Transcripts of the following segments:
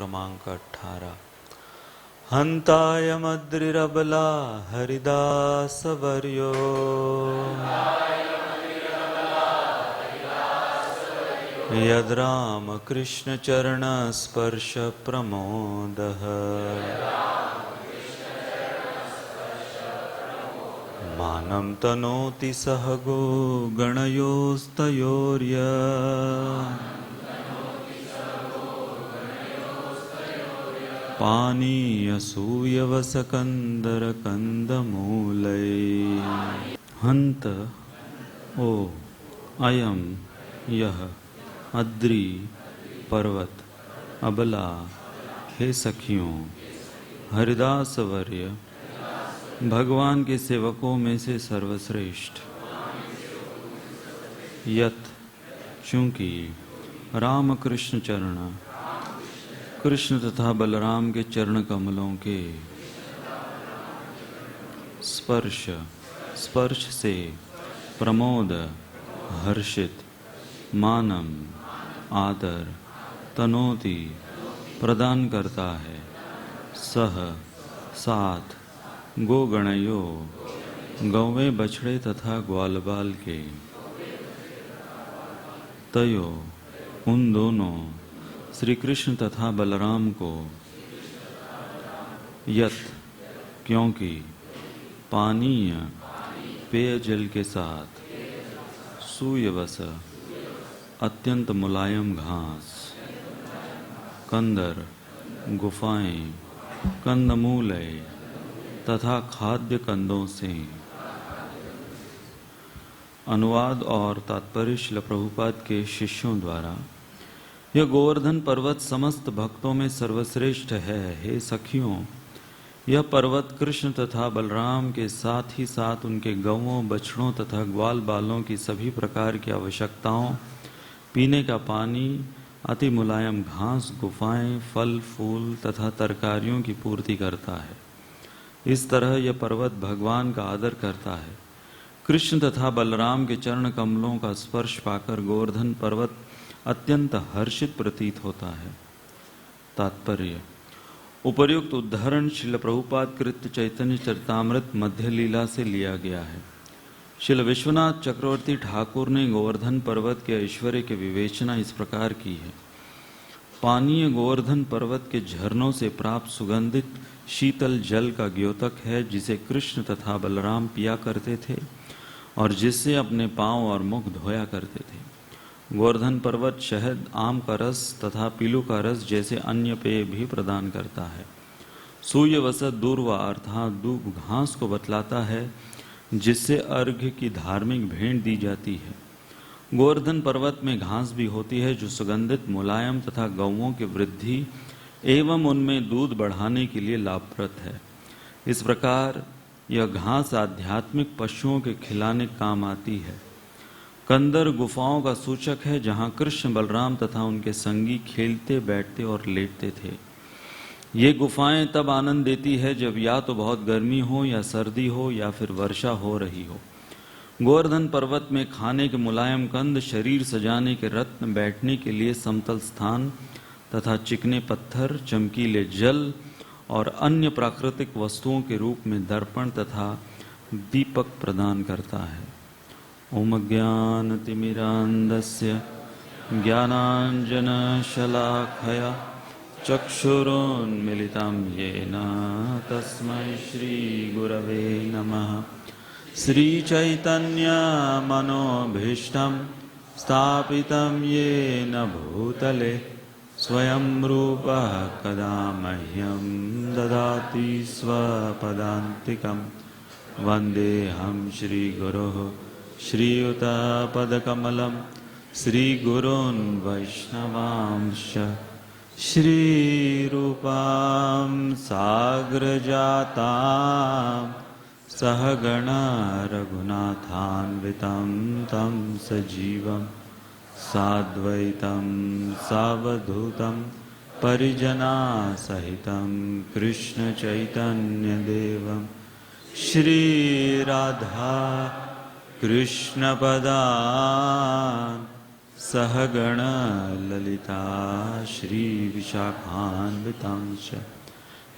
क्रमांक 18। हंताय मद्रिरबला हरिदास वर्यो यद्राम कृष्ण चरण स्पर्श प्रमोदः मानं तनोति सहगो गणयोस्तयोर्य पानीयसूयवसकन्दरकन्दमूलै। हंत ओ अयम यह अद्रि पर्वत अबला हे सखियों हरिदास वर्य भगवान के सेवकों में से सर्वश्रेष्ठ। यत चूंकि रामकृष्ण चरण कृष्ण तथा बलराम के चरण कमलों के स्पर्श से प्रमोद हर्षित मानम आदर तनोति प्रदान करता है सह साथ गोगणयो गौवे बछड़े तथा ग्वालबाल के तयो उन दोनों श्री कृष्ण तथा बलराम को यत क्योंकि पानीय पेयजल के साथ सूयवस अत्यंत मुलायम घास कंदर गुफाएं कंदमूलय तथा खाद्य कंदों से। अनुवाद और तात्पर्य श्रील प्रभुपाद के शिष्यों द्वारा। यह गोवर्धन पर्वत समस्त भक्तों में सर्वश्रेष्ठ है। हे सखियों, यह पर्वत कृष्ण तथा बलराम के साथ ही साथ उनके गौओं बछड़ों तथा ग्वाल बालों की सभी प्रकार की आवश्यकताओं, पीने का पानी, अति मुलायम घास, गुफाएं, फल फूल तथा तरकारियों की पूर्ति करता है। इस तरह यह पर्वत भगवान का आदर करता है। कृष्ण तथा बलराम के चरण कमलों का स्पर्श पाकर गोवर्धन पर्वत अत्यंत हर्षित प्रतीत होता है। तात्पर्य उपर्युक्त उदाहरण श्रील प्रभुपाद कृत चैतन्य चरितामृत मध्य लीला से लिया गया है। श्रील विश्वनाथ चक्रवर्ती ठाकुर ने गोवर्धन पर्वत के ऐश्वर्य की विवेचना इस प्रकार की है। पानीय गोवर्धन पर्वत के झरनों से प्राप्त सुगंधित शीतल जल का द्योतक है, जिसे कृष्ण तथा बलराम पिया करते थे और जिससे अपने पांव और मुख धोया करते थे। गोवर्धन पर्वत शहद, आम का रस तथा पीलू का रस जैसे अन्य पेय भी प्रदान करता है। सूयवसत दूर्वा अर्थात दूब घास को बतलाता है, जिससे अर्घ्य की धार्मिक भेंट दी जाती है। गोवर्धन पर्वत में घास भी होती है जो सुगंधित मुलायम तथा गौओं की वृद्धि एवं उनमें दूध बढ़ाने के लिए लाभप्रद है। इस प्रकार यह घास आध्यात्मिक पशुओं के खिलाने काम आती है। कंदर गुफाओं का सूचक है, जहाँ कृष्ण बलराम तथा उनके संगी खेलते बैठते और लेटते थे। ये गुफाएं तब आनंद देती है जब या तो बहुत गर्मी हो या सर्दी हो या फिर वर्षा हो रही हो। गोवर्धन पर्वत में खाने के मुलायम कंद, शरीर सजाने के रत्न, बैठने के लिए समतल स्थान तथा चिकने पत्थर, चमकीले जल और अन्य प्राकृतिक वस्तुओं के रूप में दर्पण तथा दीपक प्रदान करता है। ओम ज्ञानतिमिरान्धस्य ज्ञानाञ्जनशलाखया चक्षुरुन्मिलितं येन तस्मै श्रीगुरवे नमः। श्रीचैतन्यमनोभीष्टं स्थापितं येन भूतले स्वयं रूपः कदा मह्यं ददाति स्वपदान्तिकं। वन्देऽहं श्रीगुरोः श्रीयुतपदकमलं श्रीगुरून् वैष्णवांश्च श्रीरूपां साग्रजातां सहगणा रघुनाथान्वितं तं सजीवं साद्वैतं सावधूतं परिजनासहितं कृष्णचैतन्यदेवं श्रीराधा कृष्णपदान् सहगण ललिता श्रीविशाखान्वितांश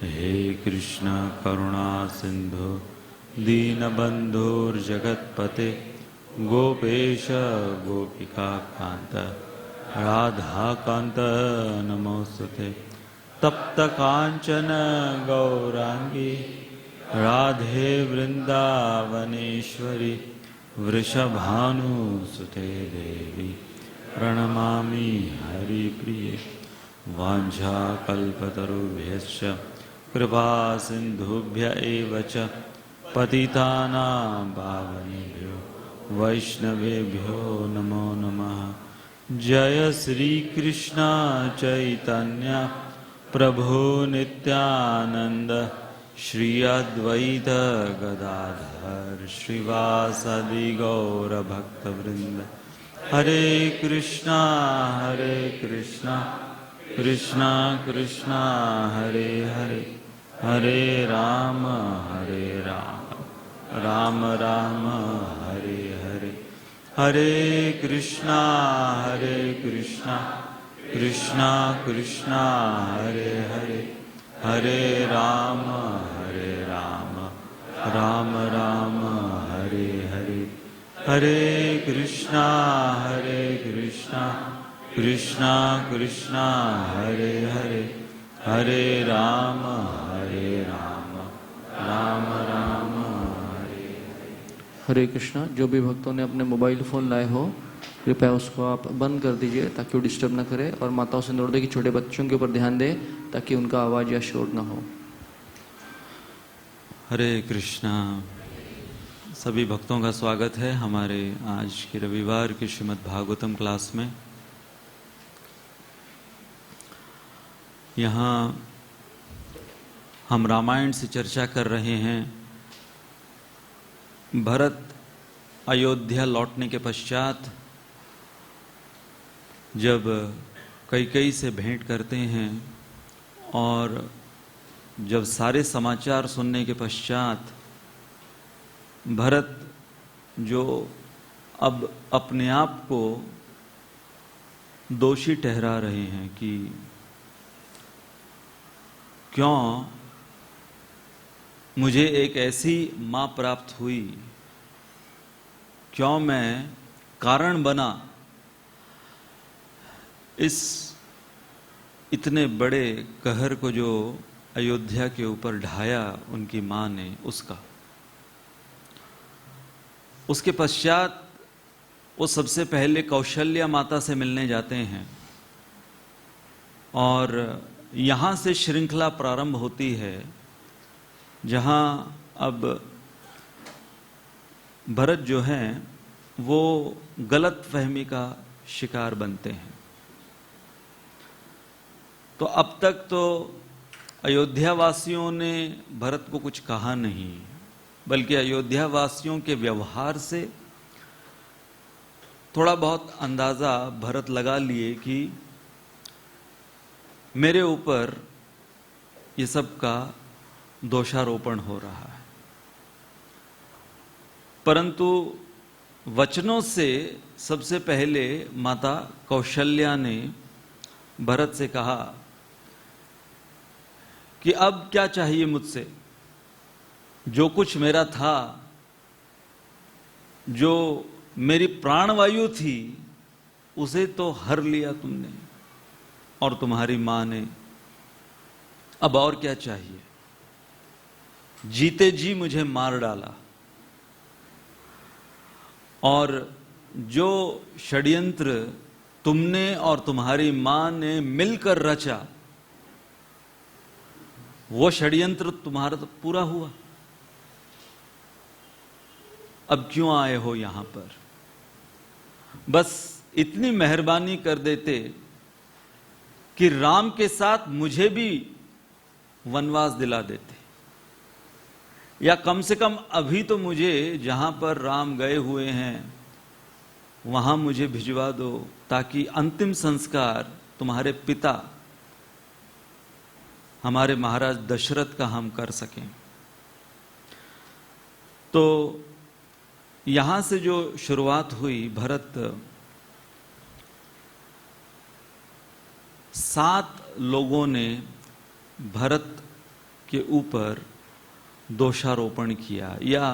हे कृष्ण करुणा सिंधु दीनबन्धुर्जगत्पते गोपेश गोपिका कांत राधा कांत नमोस्तुते तप्त कांचन गौरांगी राधे वृंदावनेश्वरी वृषभानुसुते देवी प्रणमामि हरिप्रिये वाञ्छाकल्पतरुभ्यश्च कृपा सिन्धुभ्य एव च पतितानां पावनेभ्यो वैष्णवेभ्यो नमो नमः। जय श्री कृष्ण चैतन्य प्रभु नित्यानंद श्री अद्वैत गदाधर श्रीवासदि गौर भक्तवृंद हरे कृष्णा कृष्णा कृष्णा हरे हरे हरे राम राम राम हरे हरे हरे कृष्णा कृष्णा कृष्णा हरे हरे हरे राम राम राम हरे हरे हरे कृष्णा कृष्णा कृष्णा हरे हरे हरे राम राम राम हरे हरे कृष्णा। जो भी भक्तों ने अपने मोबाइल फ़ोन लाए हो कृपया उसको आप बंद कर दीजिए ताकि वो डिस्टर्ब ना करे, और माताओं से अनुरोध है कि छोटे बच्चों के ऊपर ध्यान दें ताकि उनका आवाज़ या शोर ना हो। हरे कृष्णा। सभी भक्तों का स्वागत है हमारे आज की रविवार की श्रीमद् भागवतम क्लास में। यहाँ हम रामायण से चर्चा कर रहे हैं। भरत अयोध्या लौटने के पश्चात जब कैकेयी से भेंट करते हैं और जब सारे समाचार सुनने के पश्चात भरत जो अब अपने आप को दोषी ठहरा रहे हैं कि क्यों मुझे एक ऐसी माँ प्राप्त हुई, क्यों मैं कारण बना इस इतने बड़े कहर को जो अयोध्या के ऊपर ढाया उनकी माँ ने उसका। उसके पश्चात वो सबसे पहले कौशल्या माता से मिलने जाते हैं और यहाँ से श्रृंखला प्रारंभ होती है जहाँ अब भरत जो हैं वो गलत फहमी का शिकार बनते हैं। तो अब तक तो अयोध्या वासियों ने भरत को कुछ कहा नहीं, बल्कि अयोध्या वासियों के व्यवहार से थोड़ा बहुत अंदाजा भरत लगा लिए कि मेरे ऊपर ये सब का दोषारोपण हो रहा है। परंतु वचनों से सबसे पहले माता कौशल्या ने भरत से कहा कि अब क्या चाहिए मुझसे, जो कुछ मेरा था, जो मेरी प्राणवायु थी, उसे तो हर लिया तुमने और तुम्हारी मां ने, अब और क्या चाहिए? जीते जी मुझे मार डाला और जो षड्यंत्र तुमने और तुम्हारी मां ने मिलकर रचा वो षड्यंत्र तुम्हारा तो पूरा हुआ। अब क्यों आए हो यहां पर? बस इतनी मेहरबानी कर देते कि राम के साथ मुझे भी वनवास दिला देते, या कम से कम अभी तो मुझे जहां पर राम गए हुए हैं वहां मुझे भिजवा दो, ताकि अंतिम संस्कार तुम्हारे पिता हमारे महाराज दशरथ का हम कर सकें। तो यहां से जो शुरुआत हुई, भरत 7 लोगों ने भरत के ऊपर दोषारोपण किया या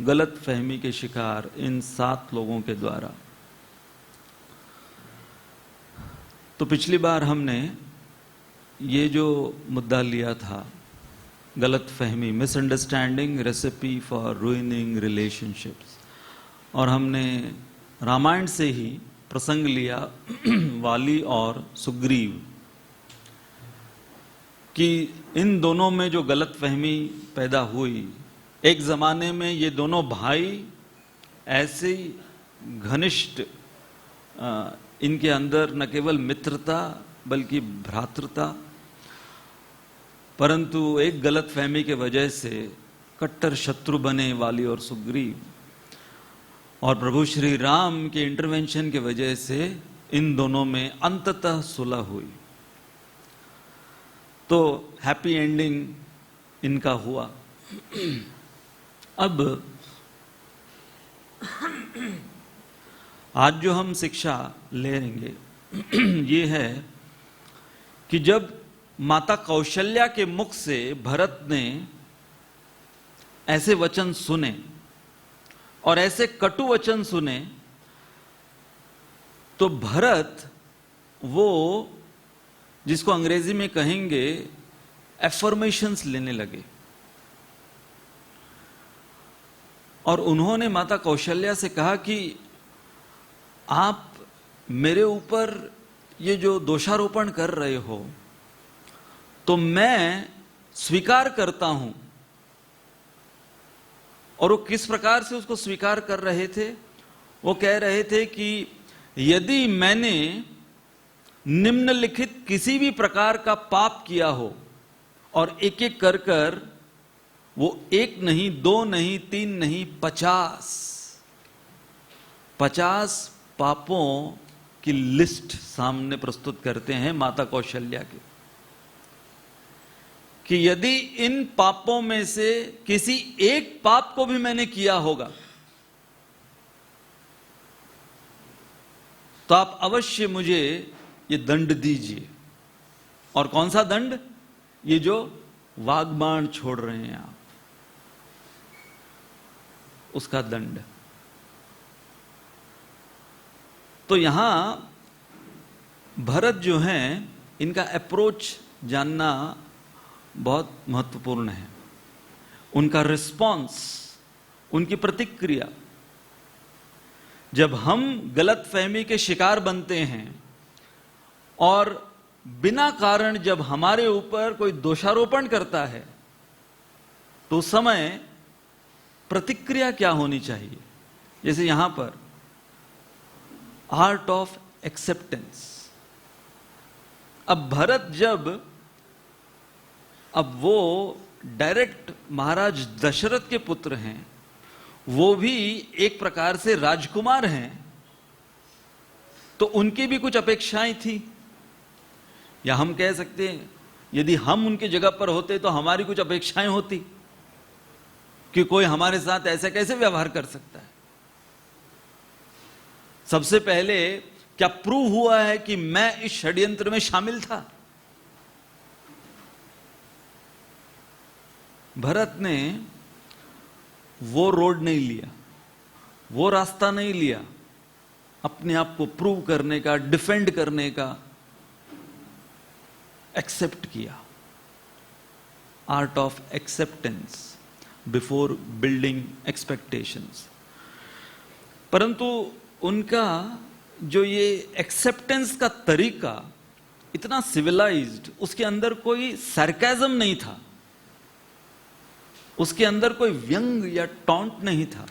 गलत फहमी के शिकार इन 7 लोगों के द्वारा। तो पिछली बार हमने ये जो मुद्दा लिया था, गलत फहमी, misunderstanding recipe for ruining relationships, और हमने रामायण से ही प्रसंग लिया वाली और सुग्रीव कि इन दोनों में जो गलत फहमी पैदा हुई, एक जमाने में ये दोनों भाई ऐसे घनिष्ठ, इनके अंदर न केवल मित्रता बल्कि भ्रातृता, परंतु एक गलत फहमी के वजह से कट्टर शत्रु बने वाली और सुग्रीव, और प्रभु श्री राम के इंटरवेंशन के वजह से इन दोनों में अंततः सुलह हुई। तो हैप्पी एंडिंग इनका हुआ। अब आज जो हम शिक्षा लेंगे ये है कि जब माता कौशल्या के मुख से भरत ने ऐसे वचन सुने और ऐसे कटु वचन सुने, तो भरत वो जिसको अंग्रेजी में कहेंगे एफर्मेशंस लेने लगे, और उन्होंने माता कौशल्या से कहा कि आप मेरे ऊपर ये जो दोषारोपण कर रहे हो तो मैं स्वीकार करता हूं। और वो किस प्रकार से उसको स्वीकार कर रहे थे? वो कह रहे थे कि यदि मैंने निम्नलिखित किसी भी प्रकार का पाप किया हो, और एक एक कर कर वो 1 नहीं 2 नहीं 3 नहीं 50 पापों की लिस्ट सामने प्रस्तुत करते हैं माता कौशल्या के, कि यदि इन पापों में से किसी एक पाप को भी मैंने किया होगा तो आप अवश्य मुझे ये दंड दीजिए। और कौन सा दंड? ये जो वाग्बाण छोड़ रहे हैं आप, उसका दंड। तो यहां भरत जो हैं, इनका अप्रोच जानना बहुत महत्वपूर्ण है। उनका रिस्पॉन्स, उनकी प्रतिक्रिया। जब हम गलत फहमी के शिकार बनते हैं और बिना कारण जब हमारे ऊपर कोई दोषारोपण करता है, तो उस समय प्रतिक्रिया क्या होनी चाहिए? जैसे यहां पर आर्ट ऑफ एक्सेप्टेंस। अब भरत अब वो डायरेक्ट महाराज दशरथ के पुत्र हैं, वो भी एक प्रकार से राजकुमार हैं, तो उनकी भी कुछ अपेक्षाएं थी। या हम कह सकते हैं यदि हम उनकी जगह पर होते तो हमारी कुछ अपेक्षाएं होती कि कोई हमारे साथ ऐसा कैसे व्यवहार कर सकता है। सबसे पहले क्या प्रूव हुआ है कि मैं इस षड्यंत्र में शामिल था? भरत ने वो रोड नहीं लिया, वो रास्ता नहीं लिया अपने आप को प्रूव करने का, डिफेंड करने का। एक्सेप्ट किया, art of acceptance before building expectations. परंतु उनका जो ये एक्सेप्टेंस का तरीका इतना सिविलाइज्ड, उसके अंदर कोई सरकाज़म नहीं था, उसके अंदर कोई व्यंग या टॉन्ट नहीं था।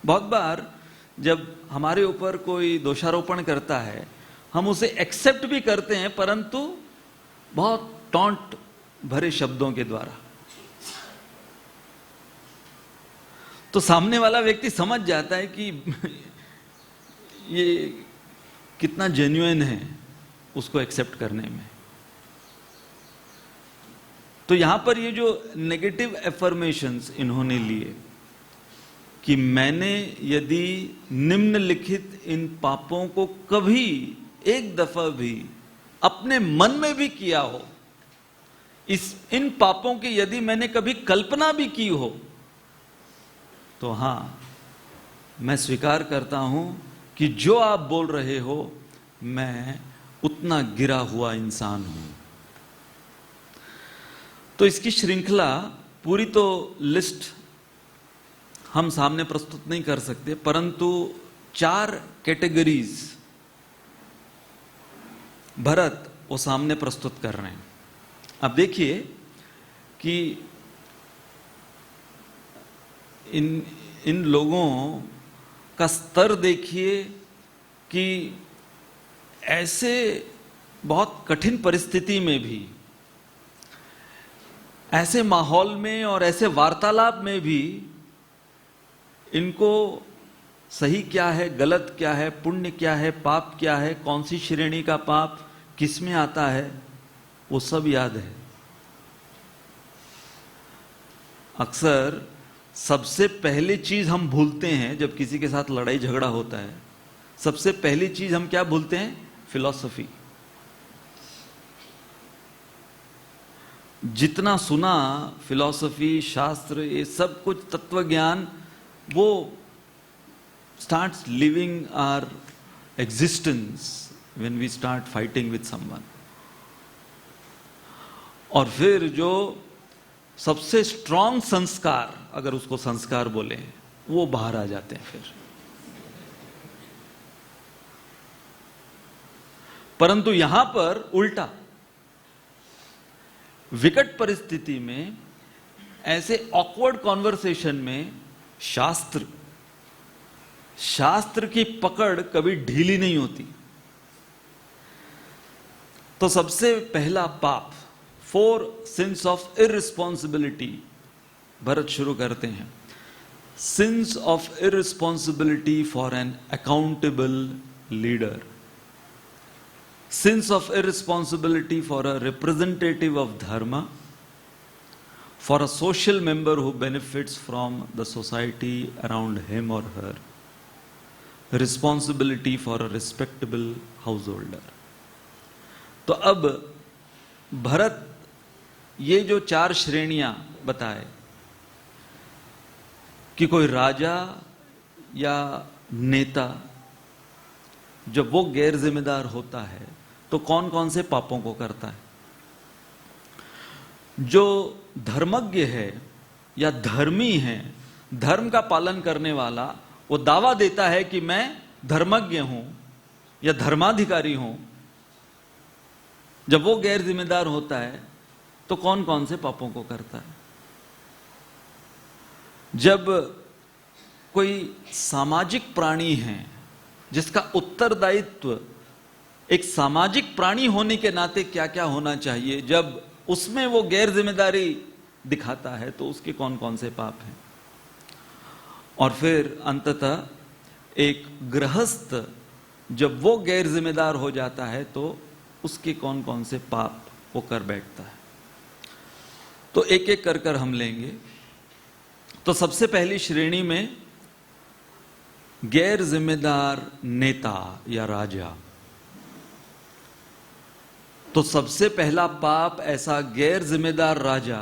बहुत बार जब हमारे ऊपर कोई दोषारोपण करता है, हम उसे एक्सेप्ट भी करते हैं, परंतु बहुत टॉन्ट भरे शब्दों के द्वारा। तो सामने वाला व्यक्ति समझ जाता है कि ये कितना जेन्युइन है उसको एक्सेप्ट करने में। तो यहां पर ये जो नेगेटिव एफर्मेशंस इन्होंने लिए कि मैंने यदि निम्नलिखित इन पापों को कभी एक दफा भी अपने मन में भी किया हो, इन पापों की यदि मैंने कभी कल्पना भी की हो, तो हां, मैं स्वीकार करता हूं कि जो आप बोल रहे हो मैं उतना गिरा हुआ इंसान हूं। तो इसकी श्रृंखला पूरी तो लिस्ट हम सामने प्रस्तुत नहीं कर सकते, परंतु 4 कैटेगरीज भरत वो सामने प्रस्तुत कर रहे हैं। अब देखिए कि इन लोगों का स्तर देखिए कि ऐसे बहुत कठिन परिस्थिति में भी, ऐसे माहौल में और ऐसे वार्तालाप में भी इनको सही क्या है, गलत क्या है, पुण्य क्या है, पाप क्या है, कौन सी श्रेणी का पाप किस में आता है, वो सब याद है। अक्सर सबसे पहली चीज हम भूलते हैं जब किसी के साथ लड़ाई झगड़ा होता है, सबसे पहली चीज हम क्या भूलते हैं? फिलॉसफी। जितना सुना फिलॉसफी, शास्त्र, ये सब कुछ तत्व ज्ञान, वो starts living our existence when we start fighting with someone। और फिर जो सबसे स्ट्रॉन्ग संस्कार, अगर उसको संस्कार बोले, वो बाहर आ जाते हैं फिर। परंतु यहां पर उल्टा, विकट परिस्थिति में, ऐसे ऑकवर्ड कॉन्वर्सेशन में शास्त्र की पकड़ कभी ढीली नहीं होती। तो सबसे पहला पाप, 4 sins of irresponsibility, भरत शुरू करते हैं। Sins of irresponsibility for an accountable leader, sins of irresponsibility for a representative of dharma, for a social member who benefits from the society around him or her, responsibility for a respectable householder। तो अब भरत ये जो 4 श्रेणियां बताए कि कोई राजा या नेता जब वो गैर जिम्मेदार होता है तो कौन कौन से पापों को करता है। जो धर्मज्ञ है या धर्मी है, धर्म का पालन करने वाला, वो दावा देता है कि मैं धर्मज्ञ हूं या धर्माधिकारी हूं, जब वो गैर जिम्मेदार होता है तो कौन कौन से पापों को करता है। जब कोई सामाजिक प्राणी है जिसका उत्तरदायित्व एक सामाजिक प्राणी होने के नाते क्या क्या होना चाहिए, जब उसमें वो गैर जिम्मेदारी दिखाता है तो उसके कौन कौन से पाप हैं। और फिर अंततः एक गृहस्थ जब वो गैर जिम्मेदार हो जाता है तो उसके कौन कौन से पाप वो कर बैठता है। तो एक एक कर कर हम लेंगे। तो सबसे पहली श्रेणी में गैर जिम्मेदार नेता या राजा। तो सबसे पहला पाप ऐसा गैर जिम्मेदार राजा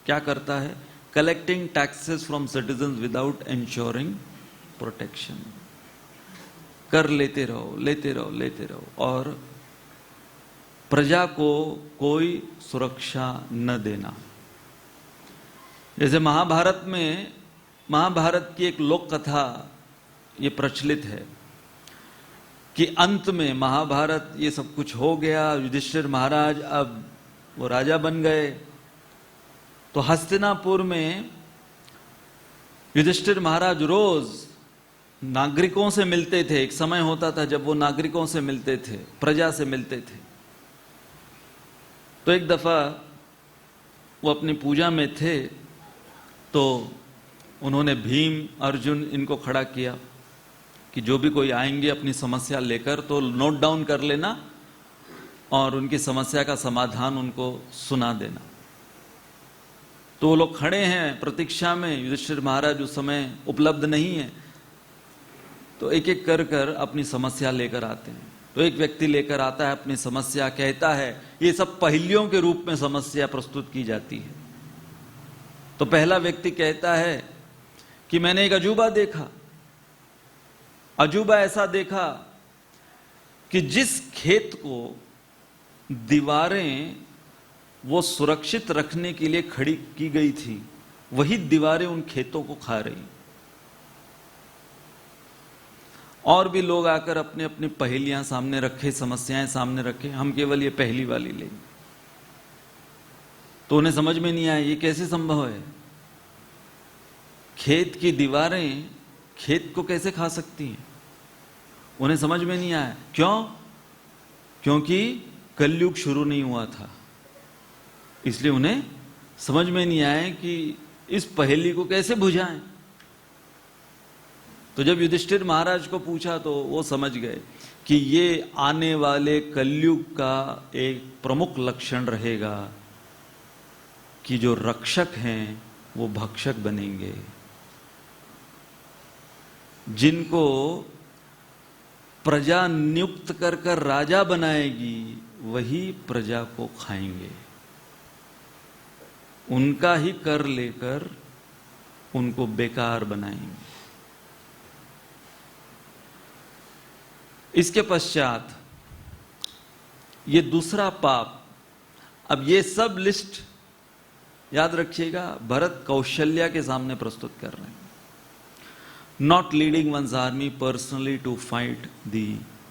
क्या करता है? Collecting taxes from citizens without ensuring protection. कर लेते रहो, लेते रहो, लेते रहो, और प्रजा को कोई सुरक्षा न देना। जैसे महाभारत की एक लोक कथा ये प्रचलित है कि अंत में महाभारत ये सब कुछ हो गया, युधिष्ठिर महाराज अब वो राजा बन गए। तो हस्तिनापुर में युधिष्ठिर महाराज रोज नागरिकों से मिलते थे। एक समय होता था जब वो नागरिकों से मिलते थे, प्रजा से मिलते थे। तो एक दफा वो अपनी पूजा में थे तो उन्होंने भीम, अर्जुन इनको खड़ा किया कि जो भी कोई आएंगे अपनी समस्या लेकर तो नोट डाउन कर लेना और उनकी समस्या का समाधान उनको सुना देना। तो वो लोग खड़े हैं प्रतीक्षा में, युधिष्ठिर महाराज उस समय उपलब्ध नहीं है, तो एक एक कर कर अपनी समस्या लेकर आते हैं। तो एक व्यक्ति लेकर आता है अपनी समस्या, कहता है, ये सब पहेलियों के रूप में समस्या प्रस्तुत की जाती है। तो पहला व्यक्ति कहता है कि मैंने एक अजूबा देखा। अजूबा ऐसा देखा कि जिस खेत को दीवारें वो सुरक्षित रखने के लिए खड़ी की गई थी, वही दीवारें उन खेतों को खा रही। और भी लोग आकर अपने अपनी पहेलियां सामने रखे, समस्याएं सामने रखे, हम केवल ये पहली वाली लेंगे। तो उन्हें समझ में नहीं आया ये कैसे संभव है। खेत की दीवारें खेत को कैसे खा सकती हैं, उन्हें समझ में नहीं आया। क्यों? क्योंकि कलयुग शुरू नहीं हुआ था, इसलिए उन्हें समझ में नहीं आया कि इस पहेली को कैसे बुझाएं। तो जब युधिष्ठिर महाराज को पूछा तो वो समझ गए कि ये आने वाले कलयुग का एक प्रमुख लक्षण रहेगा कि जो रक्षक हैं वो भक्षक बनेंगे। जिनको प्रजा नियुक्त कर कर राजा बनाएगी वही प्रजा को खाएंगे, उनका ही कर लेकर उनको बेकार बनाएंगे। इसके पश्चात ये दूसरा पाप, अब ये सब लिस्ट याद रखिएगा भरत कौशल्या के सामने प्रस्तुत कर रहे हैं। Not leading one's army personally to fight the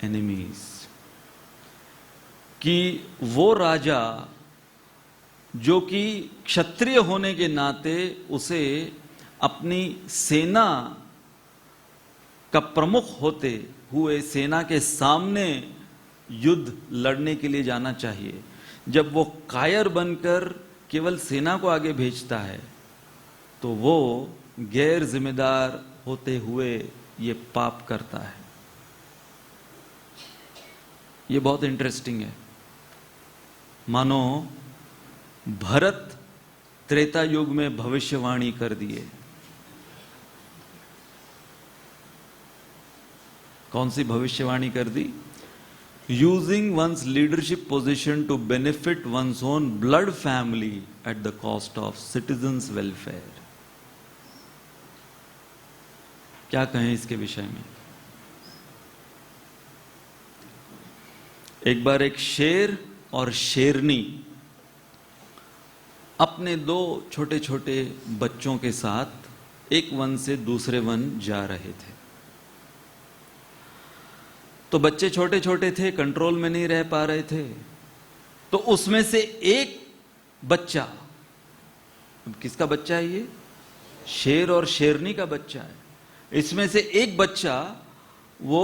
enemies, कि वो राजा जो कि क्षत्रिय होने के नाते उसे अपनी सेना का प्रमुख होते हुए सेना के सामने युद्ध लड़ने के लिए जाना चाहिए, जब वो कायर बनकर केवल सेना को आगे भेजता है तो वो गैर जिम्मेदार होते हुए ये पाप करता है। ये बहुत इंटरेस्टिंग है। मानो भरत त्रेता युग में भविष्यवाणी कर दिए। कौन सी भविष्यवाणी कर दी? Using one's leadership position to benefit one's own blood family at the cost of citizens welfare. क्या कहें इसके विषय में? एक बार एक शेर और शेरनी अपने दो छोटे छोटे बच्चों के साथ एक वन से दूसरे वन जा रहे थे। तो बच्चे छोटे छोटे थे, कंट्रोल में नहीं रह पा रहे थे। तो उसमें से एक बच्चा, अब किसका बच्चा है ये? शेर और शेरनी का बच्चा है। इसमें से एक बच्चा वो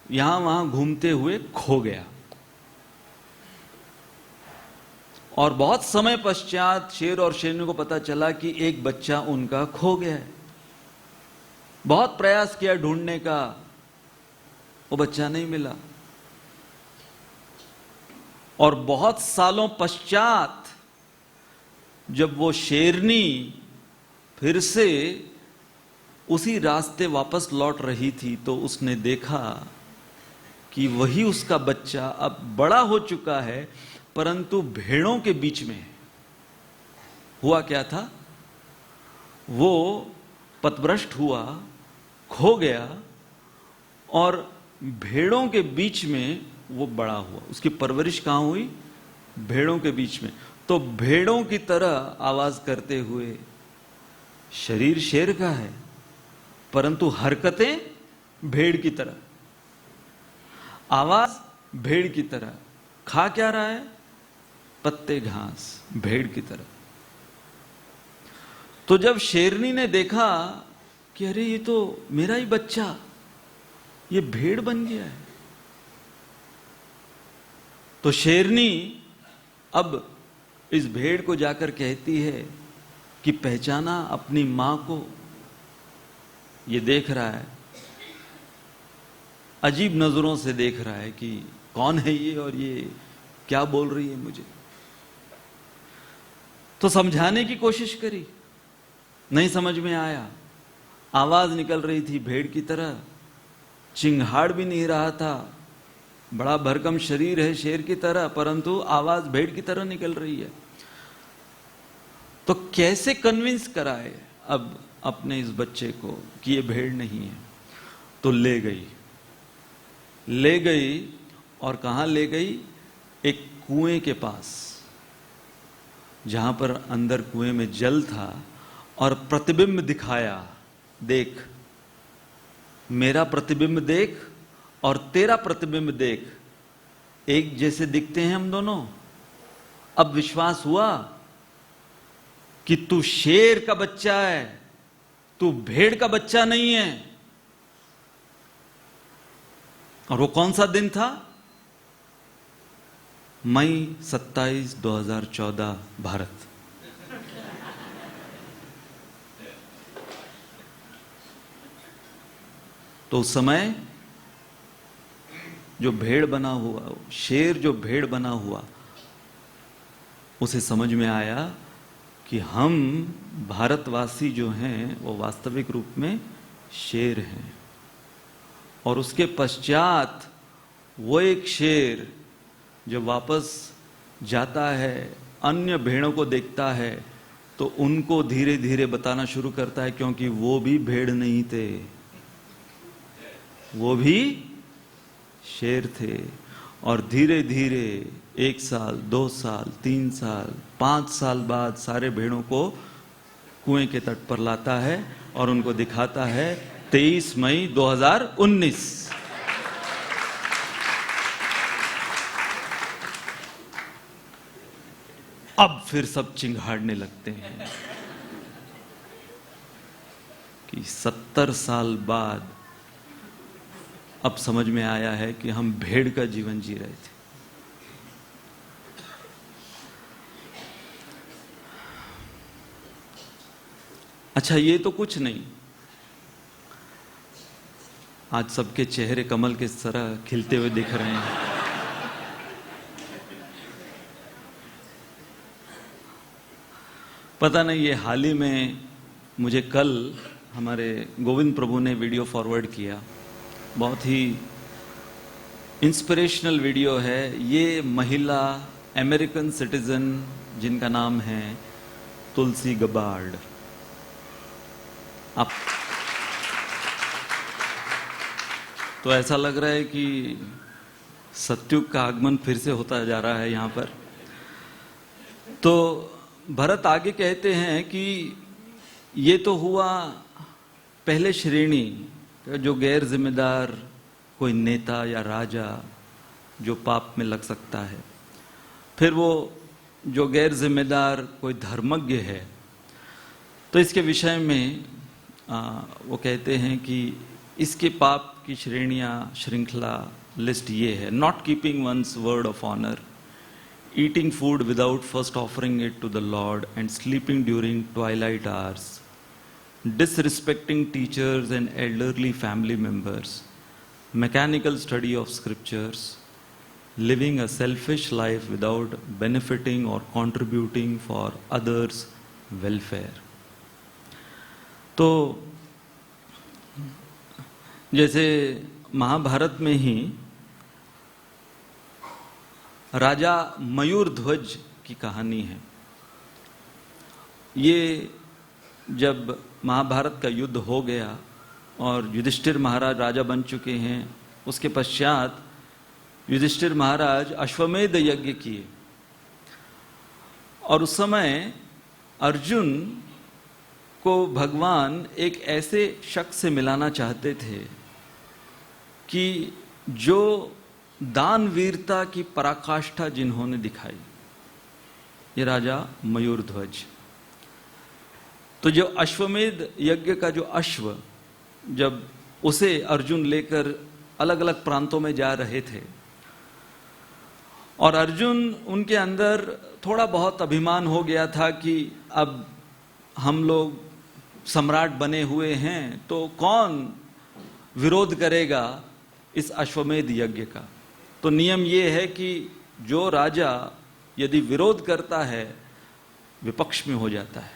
यहां वहां घूमते हुए खो गया और बहुत समय पश्चात शेर और शेरनी को पता चला कि एक बच्चा उनका खो गया है। बहुत प्रयास किया ढूंढने का, वो बच्चा नहीं मिला। और बहुत सालों पश्चात जब वो शेरनी फिर से उसी रास्ते वापस लौट रही थी तो उसने देखा कि वही उसका बच्चा अब बड़ा हो चुका है, परंतु भेड़ों के बीच में है। हुआ क्या था? वो पथभ्रष्ट हुआ, खो गया और भेड़ों के बीच में वो बड़ा हुआ। उसकी परवरिश कहां हुई? भेड़ों के बीच में। तो भेड़ों की तरह आवाज करते हुए, शरीर शेर का है परंतु हरकतें भेड़ की तरह, आवाज भेड़ की तरह। खा क्या रहा है? पत्ते घास, भेड़ की तरह। तो जब शेरनी ने देखा कि अरे ये तो मेरा ही बच्चा, ये भेड़ बन गया है, तो शेरनी अब इस भेड़ को जाकर कहती है कि पहचाना अपनी मां को? ये देख रहा है, अजीब नजरों से देख रहा है कि कौन है ये और ये क्या बोल रही है मुझे। तो समझाने की कोशिश करी, नहीं समझ में आया। आवाज निकल रही थी भेड़ की तरह, चिंगाड़ भी नहीं रहा था, बड़ा भरकम शरीर है शेर की तरह, परंतु आवाज भेड़ की तरह निकल रही है। तो कैसे कन्विंस कराए अब अपने इस बच्चे को कि ये भेड़ नहीं है? तो ले गई और कहां ले गई? एक कुएं के पास, जहां पर अंदर कुएं में जल था और प्रतिबिंब दिखाया, देख मेरा प्रतिबिंब देख और तेरा प्रतिबिंब देख, एक जैसे दिखते हैं हम दोनों। अब विश्वास हुआ कि तू शेर का बच्चा है, तू भेड़ का बच्चा नहीं है। और वो कौन सा दिन था? मई 27, 2014 भारत। तो उस समय जो भेड़ बना हुआ, शेर जो भेड़ बना हुआ, उसे समझ में आया कि हम भारतवासी जो हैं वो वास्तविक रूप में शेर हैं। और उसके पश्चात वो एक शेर जब वापस जाता है, अन्य भेड़ों को देखता है, तो उनको धीरे धीरे बताना शुरू करता है, क्योंकि वो भी भेड़ नहीं थे, वो भी शेर थे। और धीरे धीरे 1 साल, 2 साल, 3 साल, 5 साल बाद सारे भेड़ों को कुएं के तट पर लाता है और उनको दिखाता है 23 मई 2019। अब फिर सब चिंगाड़ने लगते हैं कि 70 साल बाद अब समझ में आया है कि हम भेड़ का जीवन जी रहे थे। अच्छा, ये तो कुछ नहीं, आज सबके चेहरे कमल के तरह खिलते हुए दिख रहे हैं। पता नहीं, ये हाल ही में मुझे कल हमारे गोविंद प्रभु ने वीडियो फॉरवर्ड किया, बहुत ही इंस्पिरेशनल वीडियो है। ये महिला अमेरिकन सिटीजन जिनका नाम है तुलसी गबार्ड। आप तो ऐसा लग रहा है कि सत्युग का आगमन फिर से होता जा रहा है यहां पर। तो भरत आगे कहते हैं कि ये तो हुआ पहले श्रेणी, जो गैर जिम्मेदार कोई नेता या राजा जो पाप में लग सकता है। फिर वो जो गैर जिम्मेदार कोई धर्मज्ञ है। तो इसके विषय में वो कहते हैं कि इसके पाप की श्रृंखला लिस्ट ये है: not keeping one's word of honour, eating food without first offering it to the Lord, and sleeping during twilight hours, disrespecting teachers and elderly family members, mechanical study of scriptures, living a selfish life without benefiting or contributing for others' welfare. तो जैसे महाभारत में ही राजा मयूरध्वज की कहानी है। ये जब महाभारत का युद्ध हो गया और युधिष्ठिर महाराज राजा बन चुके हैं, उसके पश्चात युधिष्ठिर महाराज अश्वमेध यज्ञ किए। और उस समय अर्जुन को भगवान एक ऐसे शख्स से मिलाना चाहते थे कि जो दान वीरता की पराकाष्ठा जिन्होंने दिखाई, ये राजा मयूरध्वज। तो जो अश्वमेध यज्ञ का जो अश्व, जब उसे अर्जुन लेकर अलग अलग प्रांतों में जा रहे थे और अर्जुन उनके अंदर थोड़ा बहुत अभिमान हो गया था कि अब हम लोग सम्राट बने हुए हैं, तो कौन विरोध करेगा इस अश्वमेध यज्ञ का। तो नियम ये है कि जो राजा यदि विरोध करता है, विपक्ष में हो जाता है,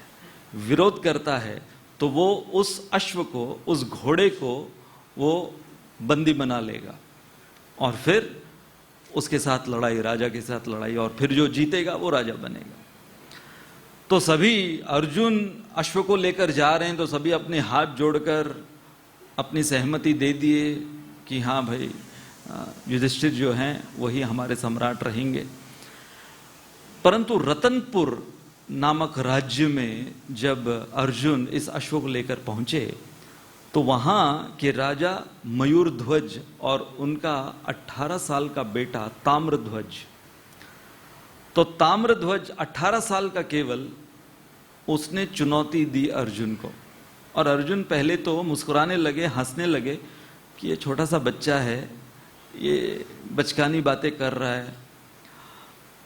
विरोध करता है, तो वो उस अश्व को, उस घोड़े को वो बंदी बना लेगा और फिर उसके साथ लड़ाई, राजा के साथ लड़ाई, और फिर जो जीतेगा वो राजा बनेगा। तो सभी अर्जुन अश्व को लेकर जा रहे हैं, तो सभी अपने हाथ जोड़कर अपनी सहमति दे दिए कि हाँ भाई, युधिष्ठिर जो हैं वही हमारे सम्राट रहेंगे। परंतु रतनपुर नामक राज्य में जब अर्जुन इस अश्व को लेकर पहुंचे, तो वहां के राजा मयूरध्वज और उनका 18 साल का बेटा ताम्रध्वज, तो ताम्रध्वज 18 साल का केवल, उसने चुनौती दी अर्जुन को। और अर्जुन पहले तो मुस्कुराने लगे, हंसने लगे कि ये छोटा सा बच्चा है, ये बचकानी बातें कर रहा है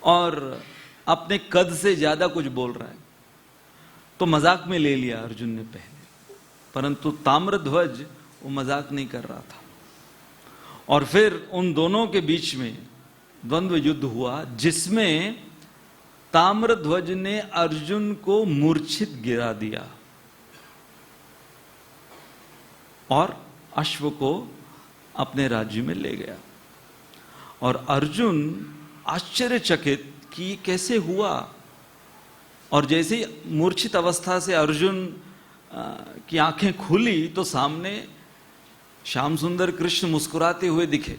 और अपने कद से ज्यादा कुछ बोल रहा है, तो मजाक में ले लिया अर्जुन ने पहले। परंतु ताम्रध्वज वो मजाक नहीं कर रहा था, और फिर उन दोनों के बीच में द्वंद्व युद्ध हुआ, जिसमें ताम्रध्वज ने अर्जुन को मूर्छित गिरा दिया और अश्व को अपने राज्य में ले गया। और अर्जुन आश्चर्यचकित कि कैसे हुआ, और जैसे ही मूर्छित अवस्था से अर्जुन की आंखें खुली, तो सामने श्याम सुंदर कृष्ण मुस्कुराते हुए दिखे,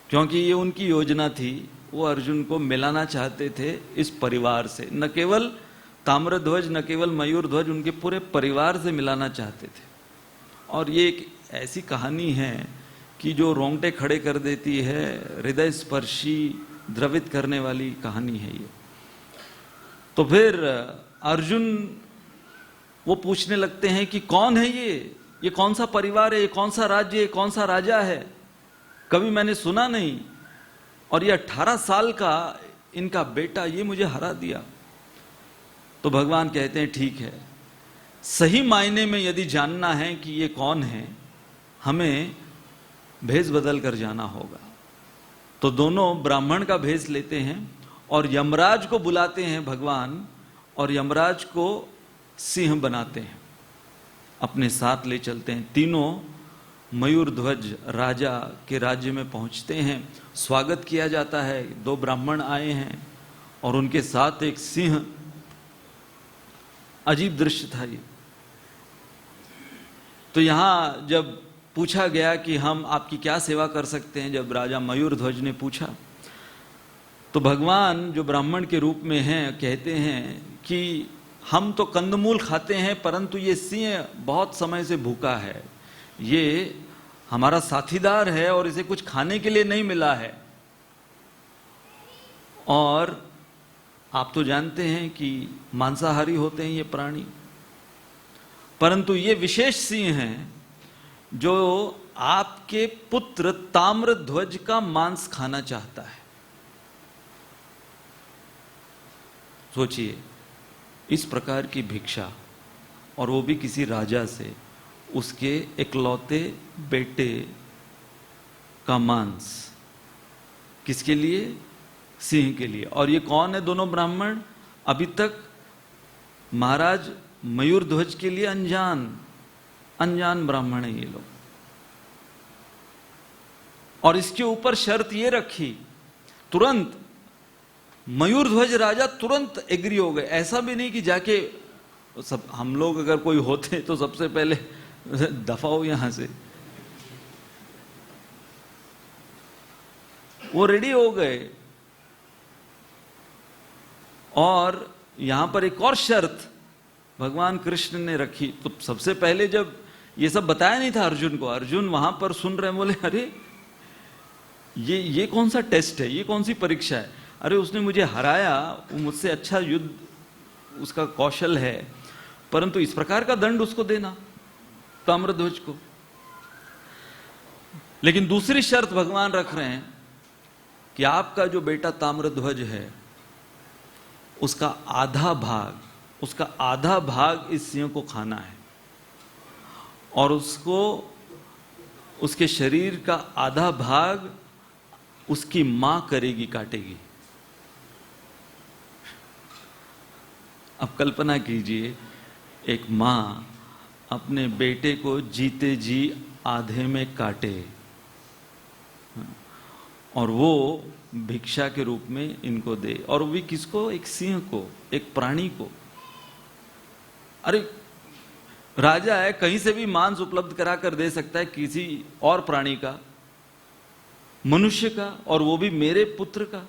क्योंकि ये उनकी योजना थी, वो अर्जुन को मिलाना चाहते थे इस परिवार से, न केवल ताम्रध्वज, न केवल मयूरध्वज, उनके पूरे परिवार से मिलाना चाहते थे। और ये एक ऐसी कहानी है कि जो रोंगटे खड़े कर देती है, हृदय स्पर्शी, द्रवित करने वाली कहानी है ये। तो फिर अर्जुन वो पूछने लगते हैं कि कौन है ये कौन सा परिवार है, ये कौन सा राज्य है, कौन सा राजा है, कभी मैंने सुना नहीं, और ये 18 साल का इनका बेटा, ये मुझे हरा दिया। तो भगवान कहते हैं ठीक है, सही मायने में यदि जानना है कि ये कौन है, हमें भेष बदल कर जाना होगा। तो दोनों ब्राह्मण का भेष लेते हैं और यमराज को बुलाते हैं भगवान, और यमराज को सिंह बनाते हैं, अपने साथ ले चलते हैं। तीनों मयूरध्वज राजा के राज्य में पहुंचते हैं, स्वागत किया जाता है, 2 ब्राह्मण आए हैं और उनके साथ एक सिंह। अजीब दृश्य था ये। तो यहां जब पूछा गया कि हम आपकी क्या सेवा कर सकते हैं, जब राजा मयूरध्वज ने पूछा, तो भगवान जो ब्राह्मण के रूप में हैं कहते हैं कि हम तो कंदमूल खाते हैं, परंतु ये सिंह बहुत समय से भूखा है, ये हमारा साथीदार है और इसे कुछ खाने के लिए नहीं मिला है। और आप तो जानते हैं कि मांसाहारी होते हैं ये प्राणी, परंतु ये विशेष सिंह हैं जो आपके पुत्र ताम्रध्वज का मांस खाना चाहता है। सोचिए, इस प्रकार की भिक्षा, और वो भी किसी राजा से, उसके इकलौते बेटे का मांस, किसके लिए? सिंह के लिए। और ये कौन है दोनों ब्राह्मण? अभी तक महाराज मयूरध्वज के लिए अनजान ब्राह्मण है ये लोग। और इसके ऊपर शर्त ये रखी, तुरंत मयूरध्वज राजा तुरंत एग्री हो गए। ऐसा भी नहीं कि जाके सब, हम लोग अगर कोई होते तो सबसे पहले दफा हो यहां से, वो रेडी हो गए। और यहां पर एक और शर्त भगवान कृष्ण ने रखी। तो सबसे पहले जब ये सब बताया नहीं था अर्जुन को, अर्जुन वहां पर सुन रहे, बोले अरे ये कौन सा टेस्ट है, ये कौन सी परीक्षा है? अरे उसने मुझे हराया, वो मुझसे अच्छा युद्ध, उसका कौशल है, परंतु इस प्रकार का दंड उसको देना ताम्रध्वज को। लेकिन दूसरी शर्त भगवान रख रहे हैं कि आपका जो बेटा ताम्रध्वज है, उसका आधा भाग इस सिंह को खाना है, और उसको, उसके शरीर का आधा भाग उसकी मां करेगी, काटेगी। अब कल्पना कीजिए, एक मां अपने बेटे को जीते जी आधे में काटे, और वो भिक्षा के रूप में इनको दे, और वो भी किसको? एक सिंह को, एक प्राणी को। अरे राजा है, कहीं से भी मांस उपलब्ध करा कर दे सकता है किसी और प्राणी का, मनुष्य का, और वो भी मेरे पुत्र का,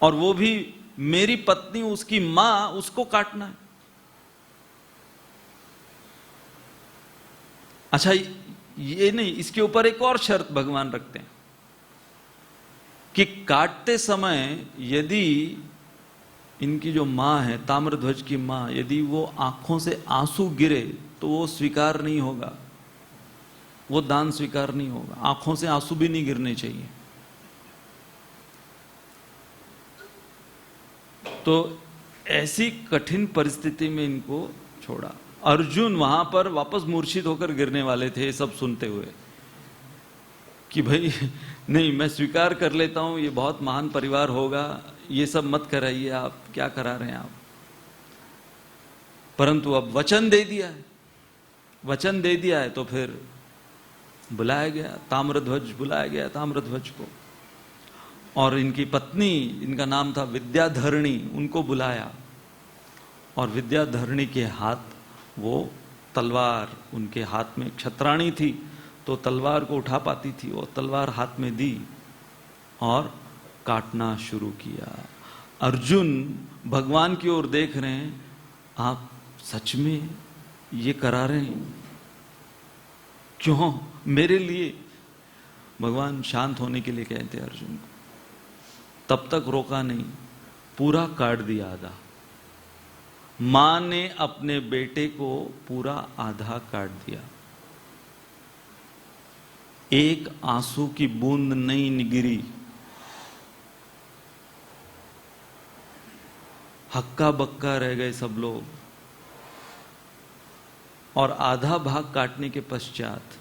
और वो भी मेरी पत्नी, उसकी मां, उसको काटना है। अच्छा, ये नहीं, इसके ऊपर एक और शर्त भगवान रखते हैं कि काटते समय यदि इनकी जो मां है, ताम्रध्वज की मां, यदि वो आंखों से आंसू गिरे तो वो स्वीकार नहीं होगा, वो दान स्वीकार नहीं होगा। आंखों से आंसू भी नहीं गिरने चाहिए। तो ऐसी कठिन परिस्थिति में इनको छोड़ा। अर्जुन वहां पर वापस मूर्छित होकर गिरने वाले थे, सब सुनते हुए कि भाई नहीं, मैं स्वीकार कर लेता हूं, ये बहुत महान परिवार होगा, ये सब मत कराइए, आप क्या करा रहे हैं आप। परंतु अब वचन दे दिया है, वचन दे दिया है, तो फिर बुलाया गया ताम्रध्वज, बुलाया गया ताम्रध्वज को, और इनकी पत्नी, इनका नाम था विद्याधरणी, उनको बुलाया। और विद्याधरणी के हाथ वो तलवार, उनके हाथ में क्षत्राणी थी तो तलवार को उठा पाती थी, वो तलवार हाथ में दी और काटना शुरू किया। अर्जुन भगवान की ओर देख रहे हैं, आप सच में ये करा रहे हैं? क्यों? मेरे लिए? भगवान शांत होने के लिए कहते हैं अर्जुन को। तब तक रोका नहीं, पूरा काट दिया आधा। मां ने अपने बेटे को पूरा आधा काट दिया, एक आंसू की बूंद नहीं गिरी। हक्का बक्का रह गए सब लोग। और आधा भाग काटने के पश्चात